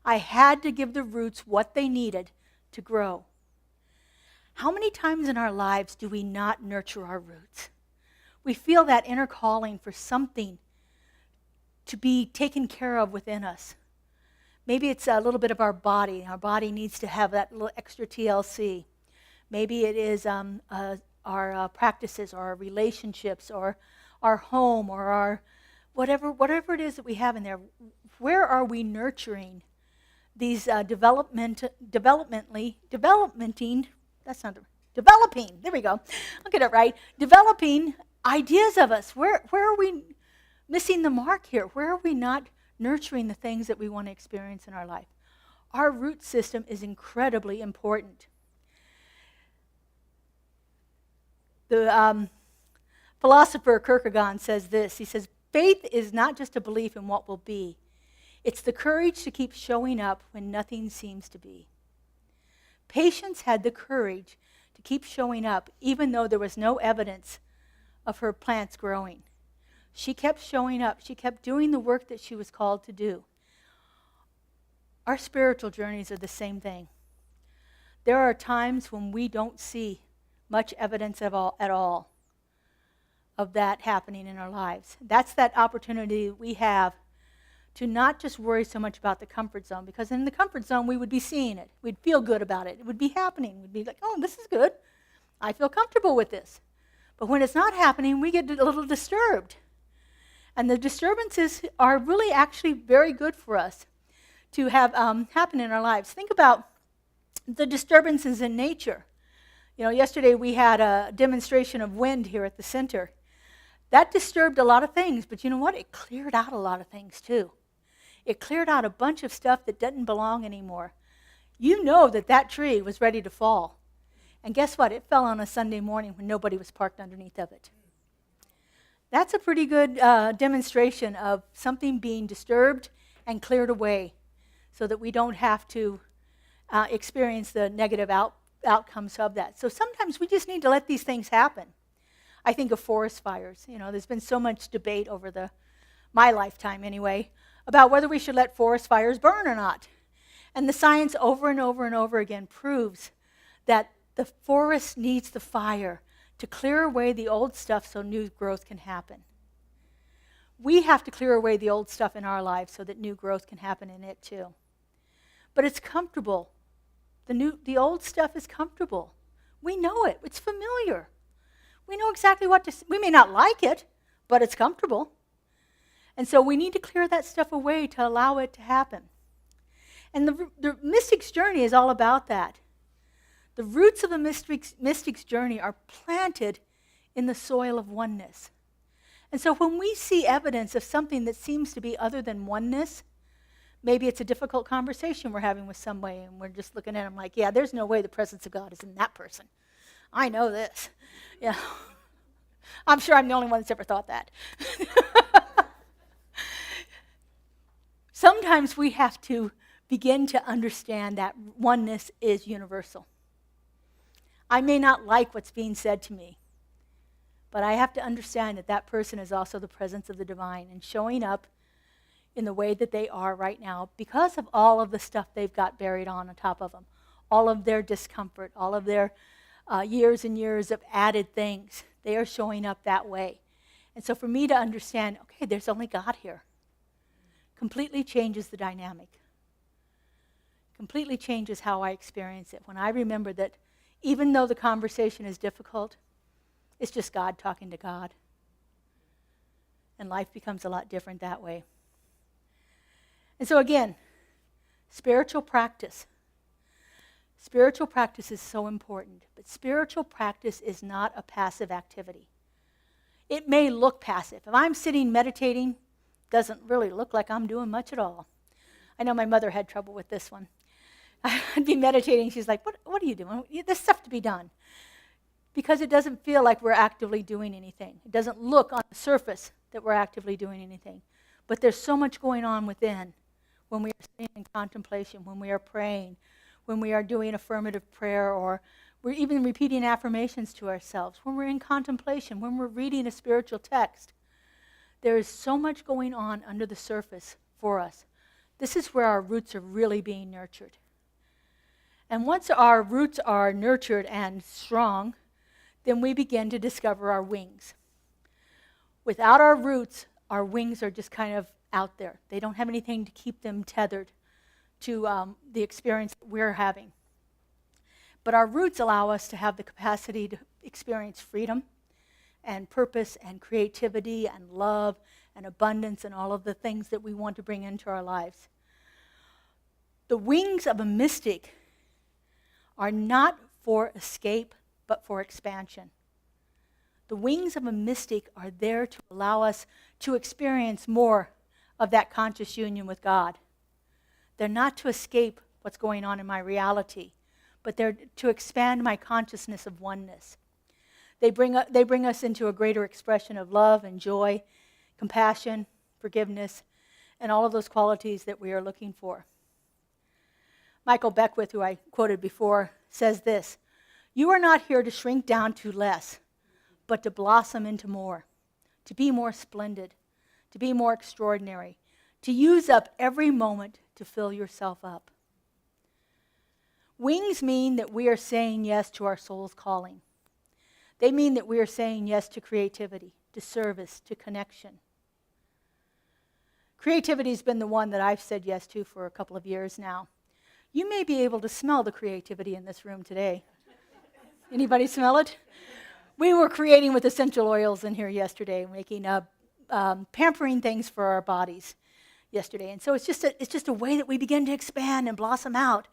I had to give the roots what they needed to grow. How many times in our lives do we not nurture our roots? We feel that inner calling for something to be taken care of within us. Maybe it's a little bit of our body. Our body needs to have that little extra TLC. Maybe it is our practices or our relationships or our home or our whatever it is that we have in there. Where are we nurturing these developing, there we go, I'll get it right, developing ideas of us? Where are we missing the mark here? Where are we not nurturing the things that we want to experience in our life? Our root system is incredibly important. The philosopher Kierkegaard says this. He says, faith is not just a belief in what will be. It's the courage to keep showing up when nothing seems to be. Patience had the courage to keep showing up even though there was no evidence of her plants growing. She kept showing up. She kept doing the work that she was called to do. Our spiritual journeys are the same thing. There are times when we don't see much evidence at all of that happening in our lives. That's that opportunity we have to not just worry so much about the comfort zone, because in the comfort zone we would be seeing it. We'd feel good about it. It would be happening. We'd be like, oh, this is good. I feel comfortable with this. But when it's not happening, we get a little disturbed. And the disturbances are really actually very good for us to have happen in our lives. Think about the disturbances in nature. You know, yesterday we had a demonstration of wind here at the center. That disturbed a lot of things, but you know what? It cleared out a lot of things too. It cleared out a bunch of stuff that didn't belong anymore. You know that tree was ready to fall. And guess what? It fell on a Sunday morning when nobody was parked underneath of it. That's a pretty good demonstration of something being disturbed and cleared away so that we don't have to experience the negative outcomes of that. So sometimes we just need to let these things happen. I think of forest fires. You know, there's been so much debate over my lifetime anyway, about whether we should let forest fires burn or not. And the science over and over and over again proves that the forest needs the fire to clear away the old stuff so new growth can happen. We have to clear away the old stuff in our lives so that new growth can happen in it too. But it's comfortable. The old stuff is comfortable. We know it. It's familiar. We know exactly what to. We may not like it, but it's comfortable. And so we need to clear that stuff away to allow it to happen. And the mystic's journey is all about that. The roots of the mystic's journey are planted in the soil of oneness. And so when we see evidence of something that seems to be other than oneness, maybe it's a difficult conversation we're having with somebody, and we're just looking at them like, yeah, there's no way the presence of God is in that person. I know this. Yeah. I'm sure I'm the only one that's ever thought that. Sometimes we have to begin to understand that oneness is universal. I may not like what's being said to me, but I have to understand that person is also the presence of the divine and showing up in the way that they are right now because of all of the stuff they've got buried on top of them, all of their discomfort, all of their years and years of added things. They are showing up that way. And so for me to understand, okay, there's only God here, completely changes the dynamic, completely changes how I experience it. When I remember that even though the conversation is difficult, it's just God talking to God. And life becomes a lot different that way. And so again, spiritual practice. Spiritual practice is so important, but spiritual practice is not a passive activity. It may look passive. If I'm sitting meditating, doesn't really look like I'm doing much at all. I know my mother had trouble with this one. I'd be meditating, she's like, what are you doing? There's stuff to be done. Because it doesn't feel like we're actively doing anything. It doesn't look on the surface that we're actively doing anything. But there's so much going on within when we are sitting in contemplation, when we are praying, when we are doing affirmative prayer, or we're even repeating affirmations to ourselves, when we're in contemplation, when we're reading a spiritual text. There is so much going on under the surface for us This is where our roots are really being nurtured. And once our roots are nurtured and strong, then we begin to discover our wings. Without our roots, our wings are just kind of out there. They don't have anything to keep them tethered to the experience that we're having. But our roots allow us to have the capacity to experience freedom and purpose and creativity and love and abundance and all of the things that we want to bring into our lives. The wings of a mystic are not for escape, but for expansion. The wings of a mystic are there to allow us to experience more of that conscious union with God. They're not to escape what's going on in my reality, but they're to expand my consciousness of oneness. They bring us into a greater expression of love and joy, compassion, forgiveness, and all of those qualities that we are looking for. Michael Beckwith, who I quoted before, says this: "You are not here to shrink down to less, but to blossom into more, to be more splendid, to be more extraordinary, to use up every moment to fill yourself up." Wings mean that we are saying yes to our soul's calling. They mean that we are saying yes to creativity, to service, to connection. Creativity has been the one that I've said yes to for a couple of years now. You may be able to smell the creativity in this room today. Anybody smell it? We were creating with essential oils in here yesterday, making pampering things for our bodies yesterday. And so it's just a way that we begin to expand and blossom out.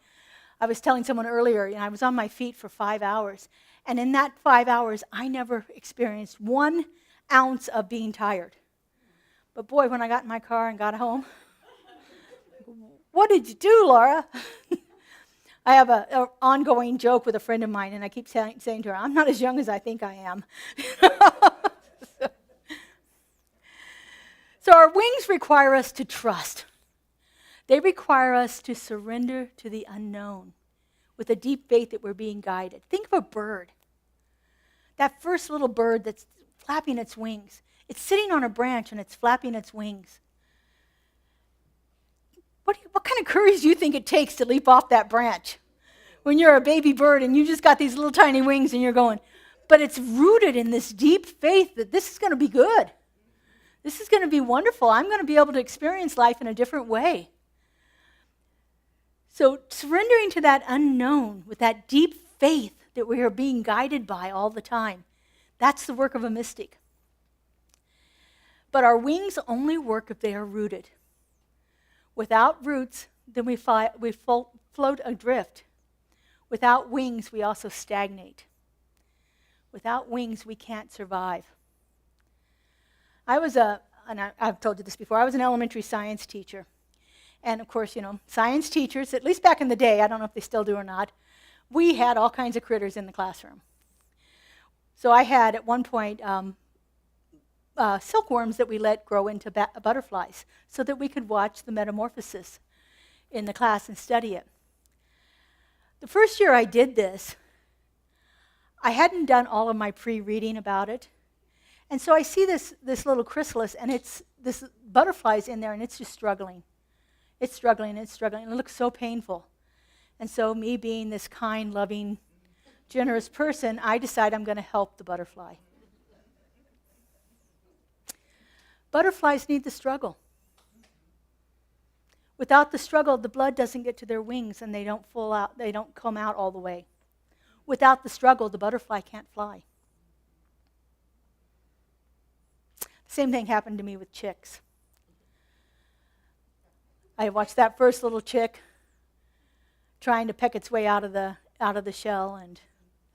I was telling someone earlier, I was on my feet for 5 hours. And in that 5 hours, I never experienced 1 ounce of being tired. But boy, when I got in my car and got home, what did you do, Laura? I have an ongoing joke with a friend of mine, and I keep saying to her, I'm not as young as I think I am. So our wings require us to trust. They require us to surrender to the unknown with a deep faith that we're being guided. Think of a bird. That first little bird that's flapping its wings. It's sitting on a branch and it's flapping its wings. What kind of courage do you think it takes to leap off that branch when you're a baby bird and you just got these little tiny wings and you're going? But it's rooted in this deep faith that this is going to be good. This is going to be wonderful. I'm going to be able to experience life in a different way. So surrendering to that unknown with that deep faith that we are being guided by all the time, that's the work of a mystic. But our wings only work if they are rooted. Without roots, then we float adrift. Without wings, we also stagnate. Without wings, we can't survive. I've told you this before, I was an elementary science teacher. And of course, science teachers, at least back in the day, I don't know if they still do or not, we had all kinds of critters in the classroom. So I had, at one point, silkworms that we let grow into butterflies so that we could watch the metamorphosis in the class and study it. The first year I did this, I hadn't done all of my pre-reading about it. And so I see this little chrysalis, and this butterfly's in there, and it's just struggling. It's struggling, and it looks so painful. And so me being this kind, loving, generous person, I decide I'm going to help the butterfly. Butterflies need the struggle. Without the struggle, the blood doesn't get to their wings and they don't come out all the way. Without the struggle, the butterfly can't fly. The same thing happened to me with chicks. I watched that first little chick trying to peck its way out of the shell, and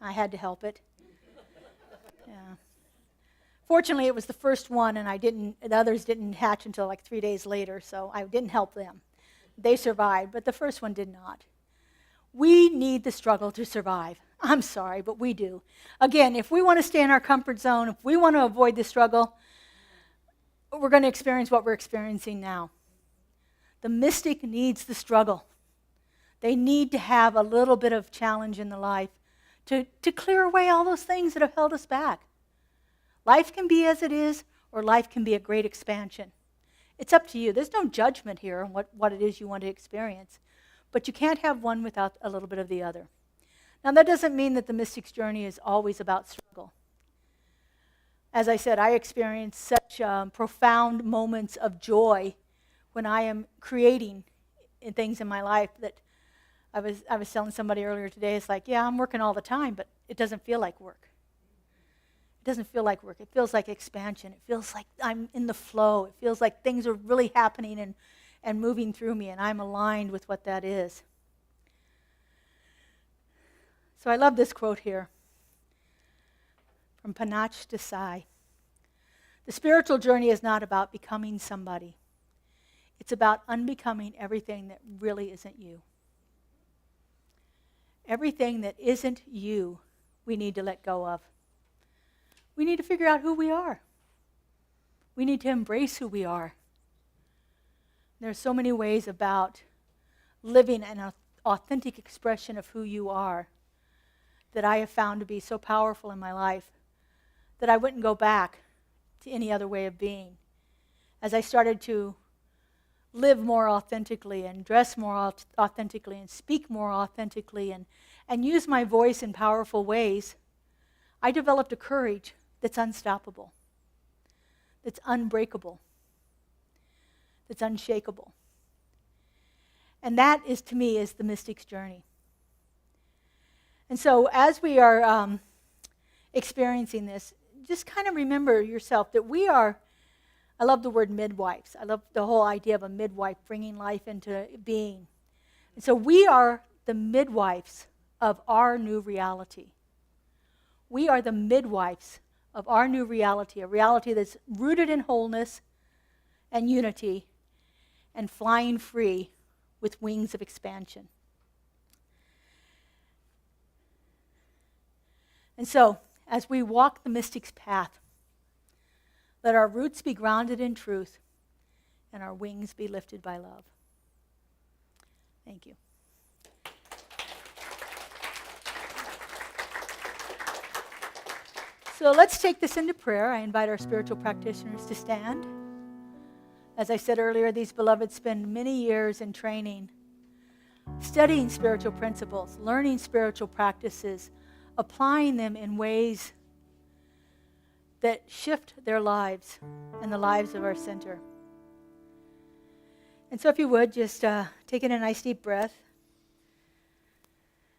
I had to help it. Yeah. Fortunately, it was the first one, and the others didn't hatch until like 3 days later, so I didn't help them. They survived, but the first one did not. We need the struggle to survive. I'm sorry, but we do. Again, if we want to stay in our comfort zone, if we want to avoid the struggle, we're going to experience what we're experiencing now. The mystic needs the struggle. They need to have a little bit of challenge in the life to clear away all those things that have held us back. Life can be as it is, or life can be a great expansion. It's up to you. There's no judgment here on what it is you want to experience. But you can't have one without a little bit of the other. Now, that doesn't mean that the mystic's journey is always about struggle. As I said, I experience such profound moments of joy when I am creating things in my life that I was telling somebody earlier today, it's like, yeah, I'm working all the time, but it doesn't feel like work. It doesn't feel like work. It feels like expansion. It feels like I'm in the flow. It feels like things are really happening and moving through me, and I'm aligned with what that is. So I love this quote here from Panach Desai. The spiritual journey is not about becoming somebody. It's about unbecoming everything that really isn't you. Everything that isn't you, we need to let go of. We need to figure out who we are. We need to embrace who we are. There are so many ways about living an authentic expression of who you are that I have found to be so powerful in my life that I wouldn't go back to any other way of being. As I started to live more authentically and dress more authentically and speak more authentically and use my voice in powerful ways, I developed a courage that's unstoppable, that's unbreakable, that's unshakable. And that is, to me, is the mystic's journey. And so as we are experiencing this, just kind of remember yourself that we are, I love the word midwives. I love the whole idea of a midwife bringing life into being. And so we are the midwives of our new reality. We are the midwives of our new reality, a reality that's rooted in wholeness and unity and flying free with wings of expansion. And so, as we walk the mystic's path, let our roots be grounded in truth and our wings be lifted by love. Thank you. So let's take this into prayer. I invite our spiritual practitioners to stand. As I said earlier, these beloveds spend many years in training, studying spiritual principles, learning spiritual practices, applying them in ways that shift their lives and the lives of our center. And so if you would, just take in a nice deep breath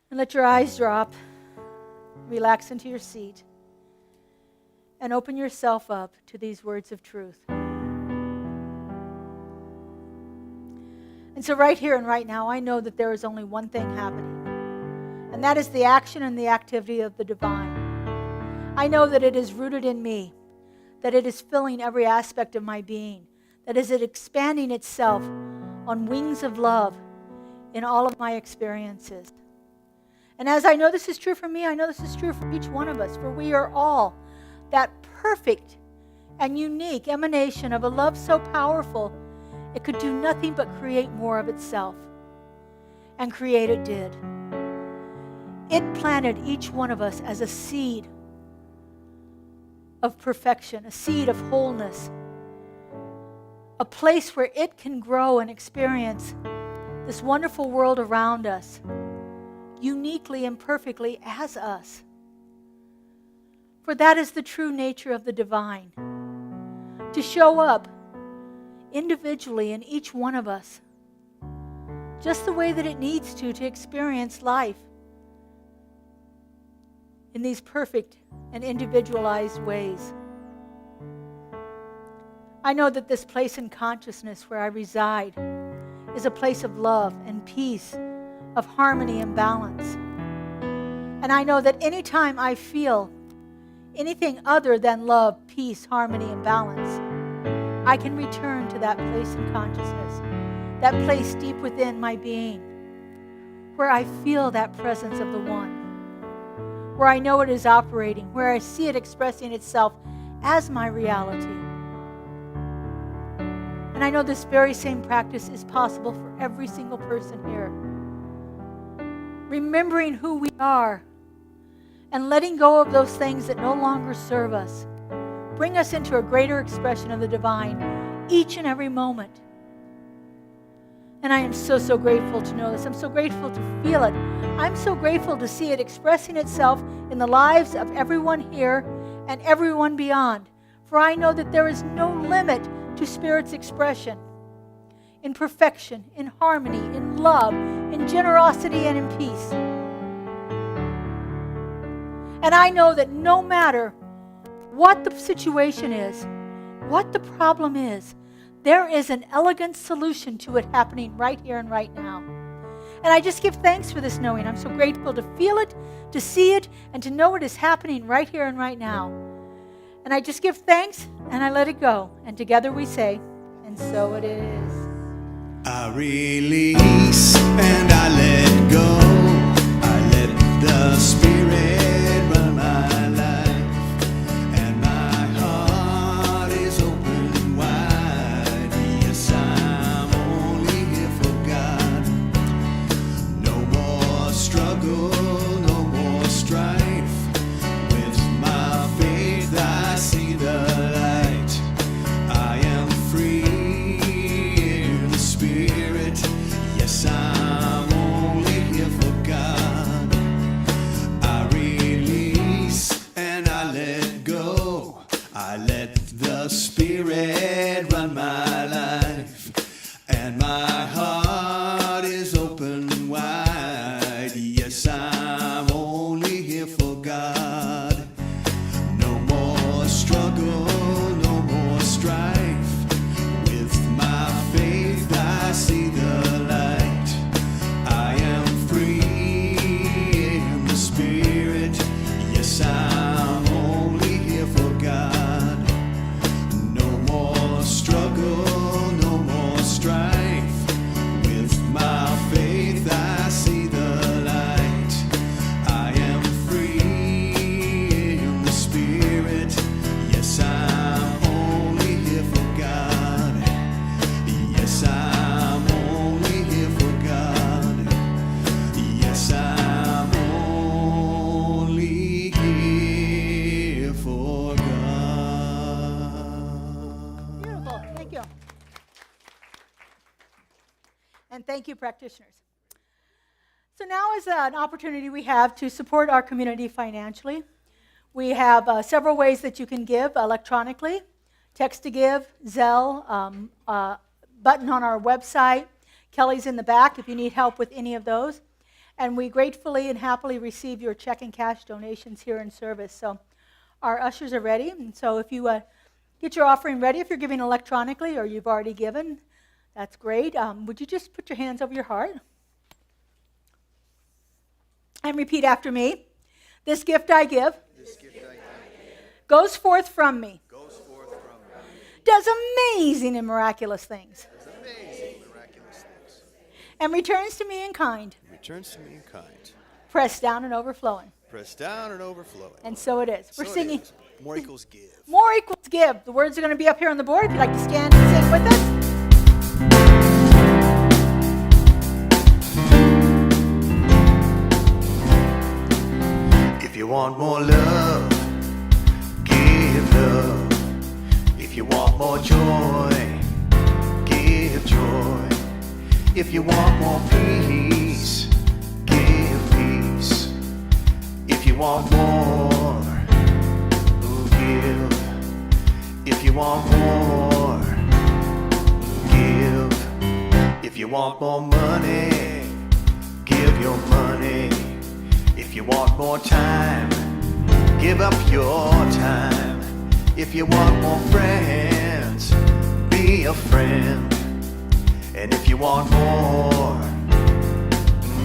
and let your eyes drop, relax into your seat, and open yourself up to these words of truth. And so right here and right now, I know that there is only one thing happening, and that is the action and the activity of the divine. I know that it is rooted in me, that it is filling every aspect of my being, that is it expanding itself on wings of love in all of my experiences. And as I know this is true for me, I know this is true for each one of us, for we are all that perfect and unique emanation of a love so powerful it could do nothing but create more of itself. And create it did. It planted each one of us as a seed of perfection, a seed of wholeness, a place where it can grow and experience this wonderful world around us, uniquely and perfectly as us. For that is the true nature of the divine, to show up individually in each one of us, just the way that it needs to experience life in these perfect and individualized ways. I know that this place in consciousness where I reside is a place of love and peace, of harmony and balance. And I know that anytime I feel anything other than love, peace, harmony, and balance, I can return to that place in consciousness, that place deep within my being, where I feel that presence of the One, where I know it is operating, where I see it expressing itself as my reality. And I know this very same practice is possible for every single person here. Remembering who we are and letting go of those things that no longer serve us, bring us into a greater expression of the divine each and every moment. And I am so, so grateful to know this. I'm so grateful to feel it. I'm so grateful to see it expressing itself in the lives of everyone here and everyone beyond. For I know that there is no limit to Spirit's expression in perfection, in harmony, in love, in generosity, and in peace. And I know that no matter what the situation is, what the problem is, there is an elegant solution to it happening right here and right now. And I just give thanks for this knowing. I'm so grateful to feel it, to see it, and to know it is happening right here and right now. And I just give thanks, and I let it go. And together we say, and so it is. I release and I let go. I let the Spirit run my life, and my heart is open wide. Yes, I'm only here for God. No more struggle, no more strife. With my faith I see the light. I am free in the Spirit. Yes, I'm only here for God. I release and I let go. I let the Spirit run my life, and my heart is open wide. Yes, I'm only here for God. No more struggle, no more strife. With my faith I see the light. I am free in the Spirit. Yes, I'm only here for God. No more struggle, no more strife. With my faith I see the light. I am free in the Spirit. Yes, I'm only here for God. Yes, I'm only here for God. Yes, I'm only here for God. Beautiful. Thank you. And thank you, practitioners. So now is an opportunity we have to support our community financially. We have several ways that you can give electronically: text to give, Zelle, button on our website. Kelly's in the back if you need help with any of those. And we gratefully and happily receive your check and cash donations here in service. So our ushers are ready. And so if you get your offering ready, if you're giving electronically or you've already given, that's great. Would you just put your hands over your heart? And repeat after me. This gift I give goes forth from me. Does amazing and miraculous things. And returns to me in kind. Returns to me in kind. Pressed down and overflowing. Pressed down and overflowing. And so it is. We're So it singing. is. More equals give. More equals give. The words are going to be up here on the board. If you'd like to stand and sing with us. If you want more love, give love. If you want more joy, give joy. If you want more peace, give peace. If you want more, give. If you want more, give. If you want more money, give your money. If you want more time, give up your time. If you want more friends, be a friend. And if you want more,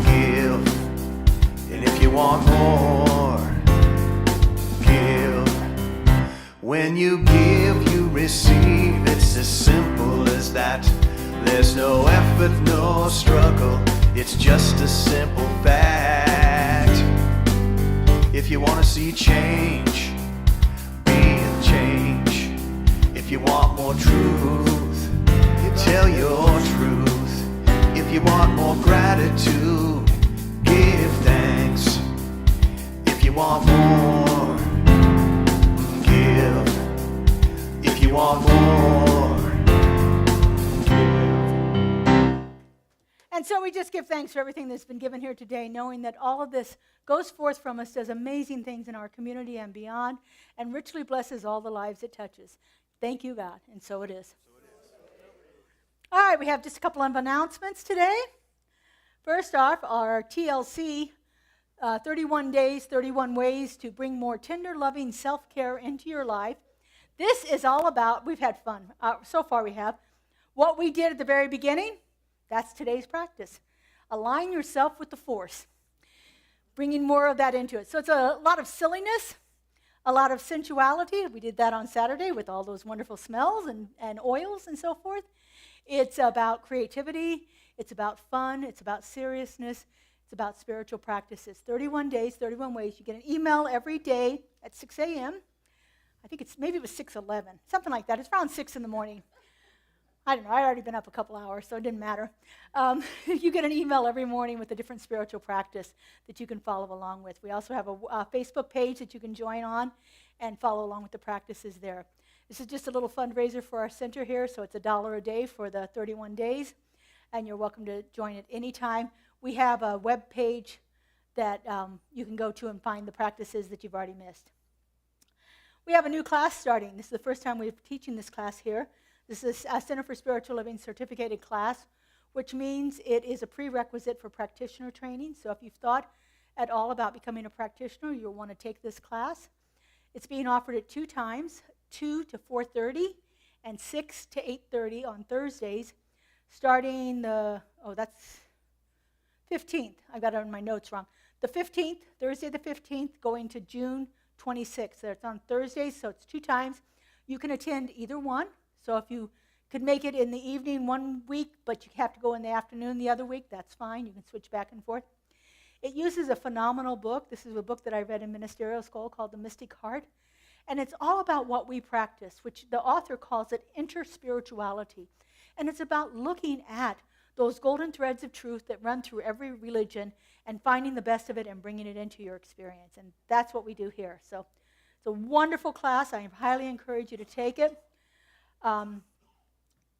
give. And if you want more, give. When you give, you receive. It's as simple as that. There's no effort, no struggle. It's just a simple fact. If you want to see change, be in change. If you want more truth, you tell your truth. If you want more gratitude, give thanks. If you want more, give. If you want more, And so we just give thanks for everything that's been given here today, knowing that all of this goes forth from us, does amazing things in our community and beyond, and richly blesses all the lives it touches. Thank you, God, and so it is. All right, we have just a couple of announcements today. First off, our TLC, 31 Days, 31 Ways to Bring More Tender, Loving Self-Care into Your Life. This is all about, we've had fun, so far we have. What we did at the very beginning, that's today's practice. Align yourself with the force, bringing more of that into it. So it's a lot of silliness, a lot of sensuality. We did that on Saturday with all those wonderful smells and oils and so forth. It's about creativity. It's about fun. It's about seriousness. It's about spiritual practices. 31 days, 31 ways. You get an email every day at 6 a.m. I think maybe it was 6:11, something like that. It's around 6 in the morning. I don't know. I'd already been up a couple hours, so it didn't matter. You get an email every morning with a different spiritual practice that you can follow along with. We also have a Facebook page that you can join on and follow along with the practices there. This is just a little fundraiser for our center here, so it's $1 a day for the 31 days, and you're welcome to join at any time. We have a web page that you can go to and find the practices that you've already missed. We have a new class starting. This is the first time we're teaching this class here. This is a Center for Spiritual Living certificated class, which means it is a prerequisite for practitioner training. So if you've thought at all about becoming a practitioner, you'll want to take this class. It's being offered at 2 times, 2 to 4:30 and 6 to 8:30 on Thursdays, starting that's 15th. I got it on my notes wrong. The 15th, Thursday the 15th, going to June 26th. That's on Thursdays, so it's 2 times. You can attend either one. So if you could make it in the evening one week, but you have to go in the afternoon the other week, that's fine. You can switch back and forth. It uses a phenomenal book. This is a book that I read in ministerial school called The Mystic Heart. And it's all about what we practice, which the author calls it interspirituality. And it's about looking at those golden threads of truth that run through every religion and finding the best of it and bringing it into your experience. And that's what we do here. So it's a wonderful class. I highly encourage you to take it.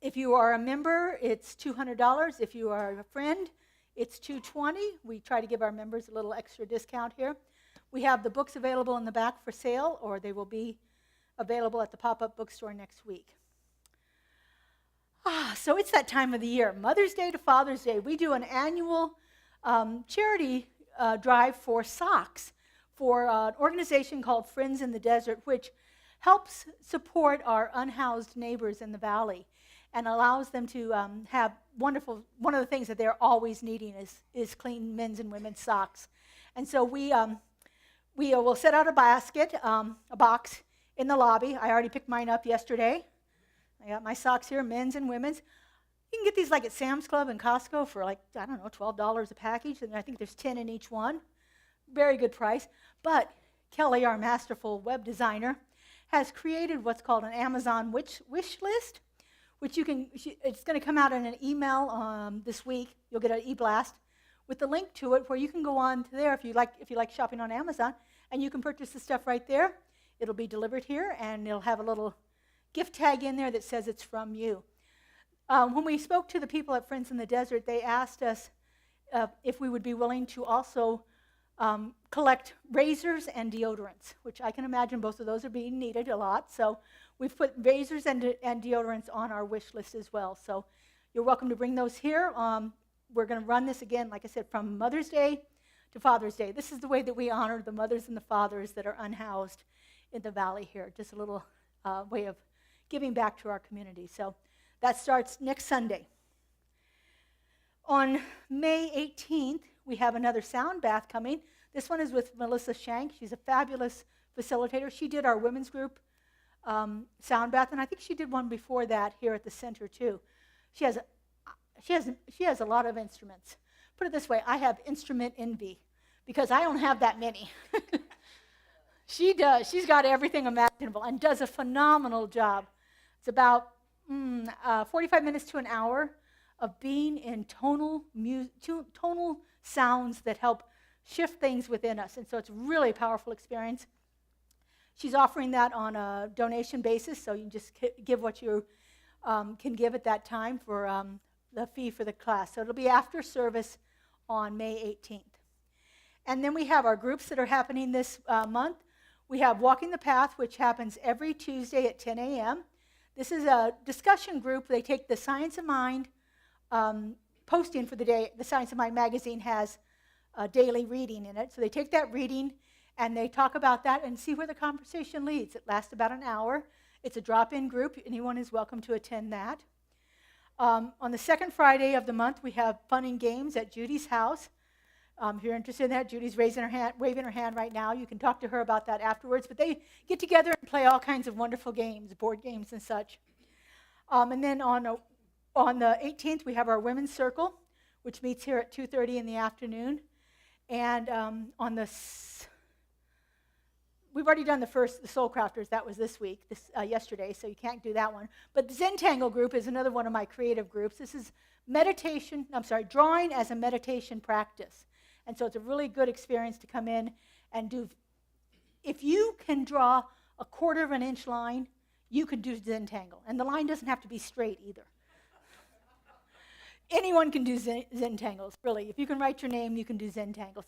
If you are a member, it's $200. If you are a friend, it's $220. We try to give our members a little extra discount here. We have the books available in the back for sale, or they will be available at the pop-up bookstore next week. So it's that time of the year, Mother's Day to Father's Day. We do an annual charity drive for socks for an organization called Friends in the Desert, which helps support our unhoused neighbors in the valley and allows them to have wonderful, one of the things that they're always needing is clean men's and women's socks. And so we will set out a box in the lobby. I already picked mine up yesterday. I got my socks here, men's and women's. You can get these like at Sam's Club and Costco for $12 a package, and I think there's 10 in each one. Very good price. But Kelly, our masterful web designer, has created what's called an Amazon wish list, which it's going to come out in an email this week. You'll get an e-blast with the link to it where you can go on to there if you like shopping on Amazon, and you can purchase the stuff right there. It'll be delivered here, and it'll have a little gift tag in there that says it's from you. When we spoke to the people at Friends in the Desert, they asked us if we would be willing to also collect razors and deodorants, which I can imagine both of those are being needed a lot. So we've put razors and deodorants on our wish list as well. So you're welcome to bring those here. We're going to run this again, like I said, from Mother's Day to Father's Day. This is the way that we honor the mothers and the fathers that are unhoused in the valley here. Just a little way of giving back to our community. So that starts next Sunday. On May 18th, we have another sound bath coming. This one is with Melissa Shank. She's a fabulous facilitator. She did our women's group sound bath, and I think she did one before that here at the center too. She has a lot of instruments. Put it this way, I have instrument envy because I don't have that many. She does. She's got everything imaginable and does a phenomenal job. It's about 45 minutes to an hour of being in tonal sounds that help shift things within us. And so it's really a powerful experience. She's offering that on a donation basis, so you can just give what you can give at that time for the fee for the class. So it'll be after service on May 18th. And then we have our groups that are happening this month. We have Walking the Path, which happens every Tuesday at 10 a.m. This is a discussion group. They take the Science of Mind posting for the day. The Science of Mind magazine has a daily reading in it. So they take that reading and they talk about that and see where the conversation leads. It lasts about an hour. It's a drop-in group. Anyone is welcome to attend that. On the second Friday of the month, we have fun and games at Judy's house. If you're interested in that, Judy's waving her hand right now. You can talk to her about that afterwards. But they get together and play all kinds of wonderful games, board games and such. And then on the 18th, we have our Women's Circle, which meets here at 2:30 in the afternoon. And we've already done the Soul Crafters. That was this week, yesterday, so you can't do that one. But the Zentangle group is another one of my creative groups. This is drawing as a meditation practice. And so it's a really good experience to come in and do. If you can draw a 1/4 of an inch line, you could do Zentangle. And the line doesn't have to be straight either. Anyone can do Zentangles, really. If you can write your name, you can do Zentangles.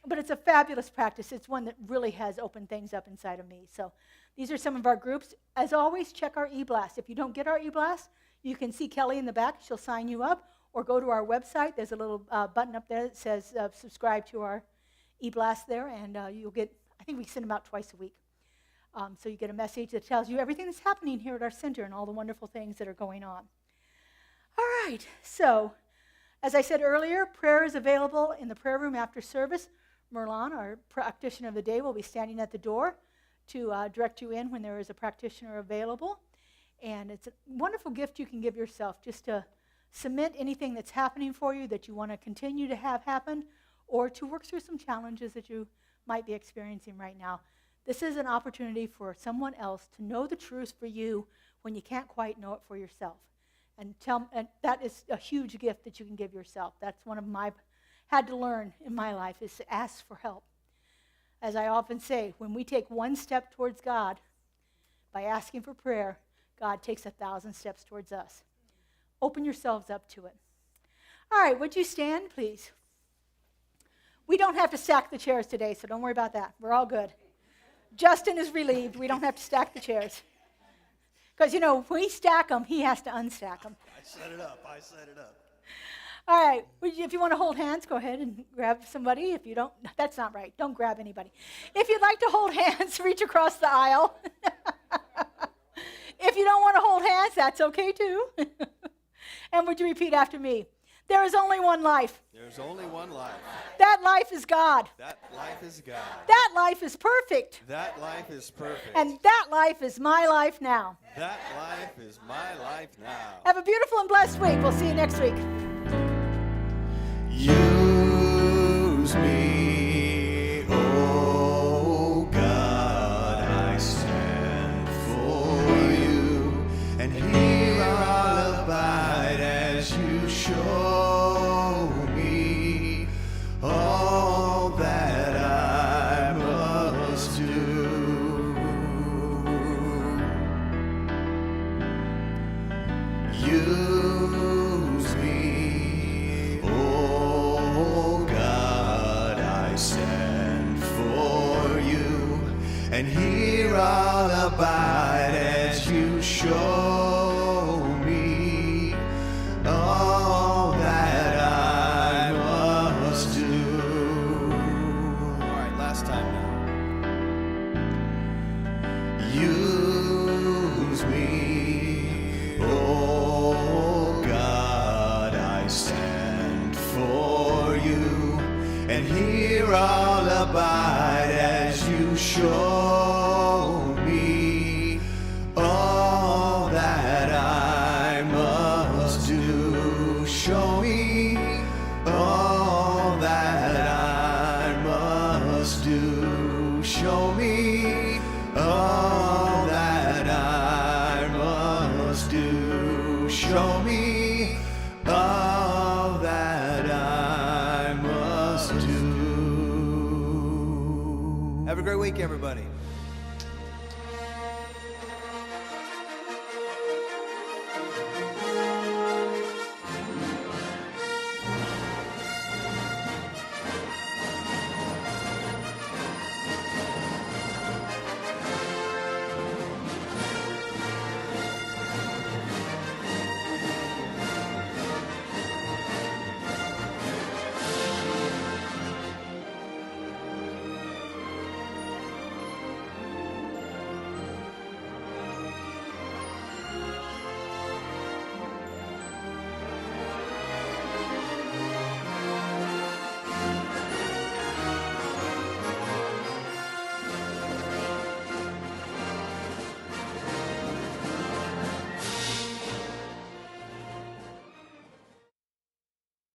But it's a fabulous practice. It's one that really has opened things up inside of me. So these are some of our groups. As always, check our e-blast. If you don't get our e-blast, you can see Kelly in the back. She'll sign you up. Or go to our website. There's a little button up there that says subscribe to our e-blast there. And you'll get, I think we send them out twice a week. So you get a message that tells you everything that's happening here at our center and all the wonderful things that are going on. All right. So as I said earlier, prayer is available in the prayer room after service. Merlon, our practitioner of the day, will be standing at the door to direct you in when there is a practitioner available. And it's a wonderful gift you can give yourself just to cement anything that's happening for you that you want to continue to have happen or to work through some challenges that you might be experiencing right now. This is an opportunity for someone else to know the truth for you when you can't quite know it for yourself. And that is a huge gift that you can give yourself. That's one of my had to learn in my life is to ask for help. As I often say, when we take one step towards God by asking for prayer, God takes 1,000 steps towards us. Open yourselves up to it. All right, would you stand, please? We don't have to stack the chairs today, so don't worry about that. We're all good. Justin is relieved. We don't have to stack the chairs. Because, if we stack them, he has to unstack them. I set it up. All right, if you want to hold hands, go ahead and grab somebody. If you don't, that's not right. Don't grab anybody. If you'd like to hold hands, reach across the aisle. If you don't want to hold hands, that's okay too. And would you repeat after me? There is only one life. There's only one life. That life is God. That life is God. That life is perfect. That life is perfect. And that life is my life now. That life is my life now. Have a beautiful and blessed week. We'll see you next week. Use me, oh God, I stand for you, and here I'll abide as you show me all that I must do. Use me, oh God, I stand for you, and here I'll abide as you show me all that I must do. All right, last time now. Use me, oh God, I stand for you, and here I'll abide as you show me all that I must do. Show me all that I must do. Show me all that I must do. Show me all that I must do. Have a great week, everybody.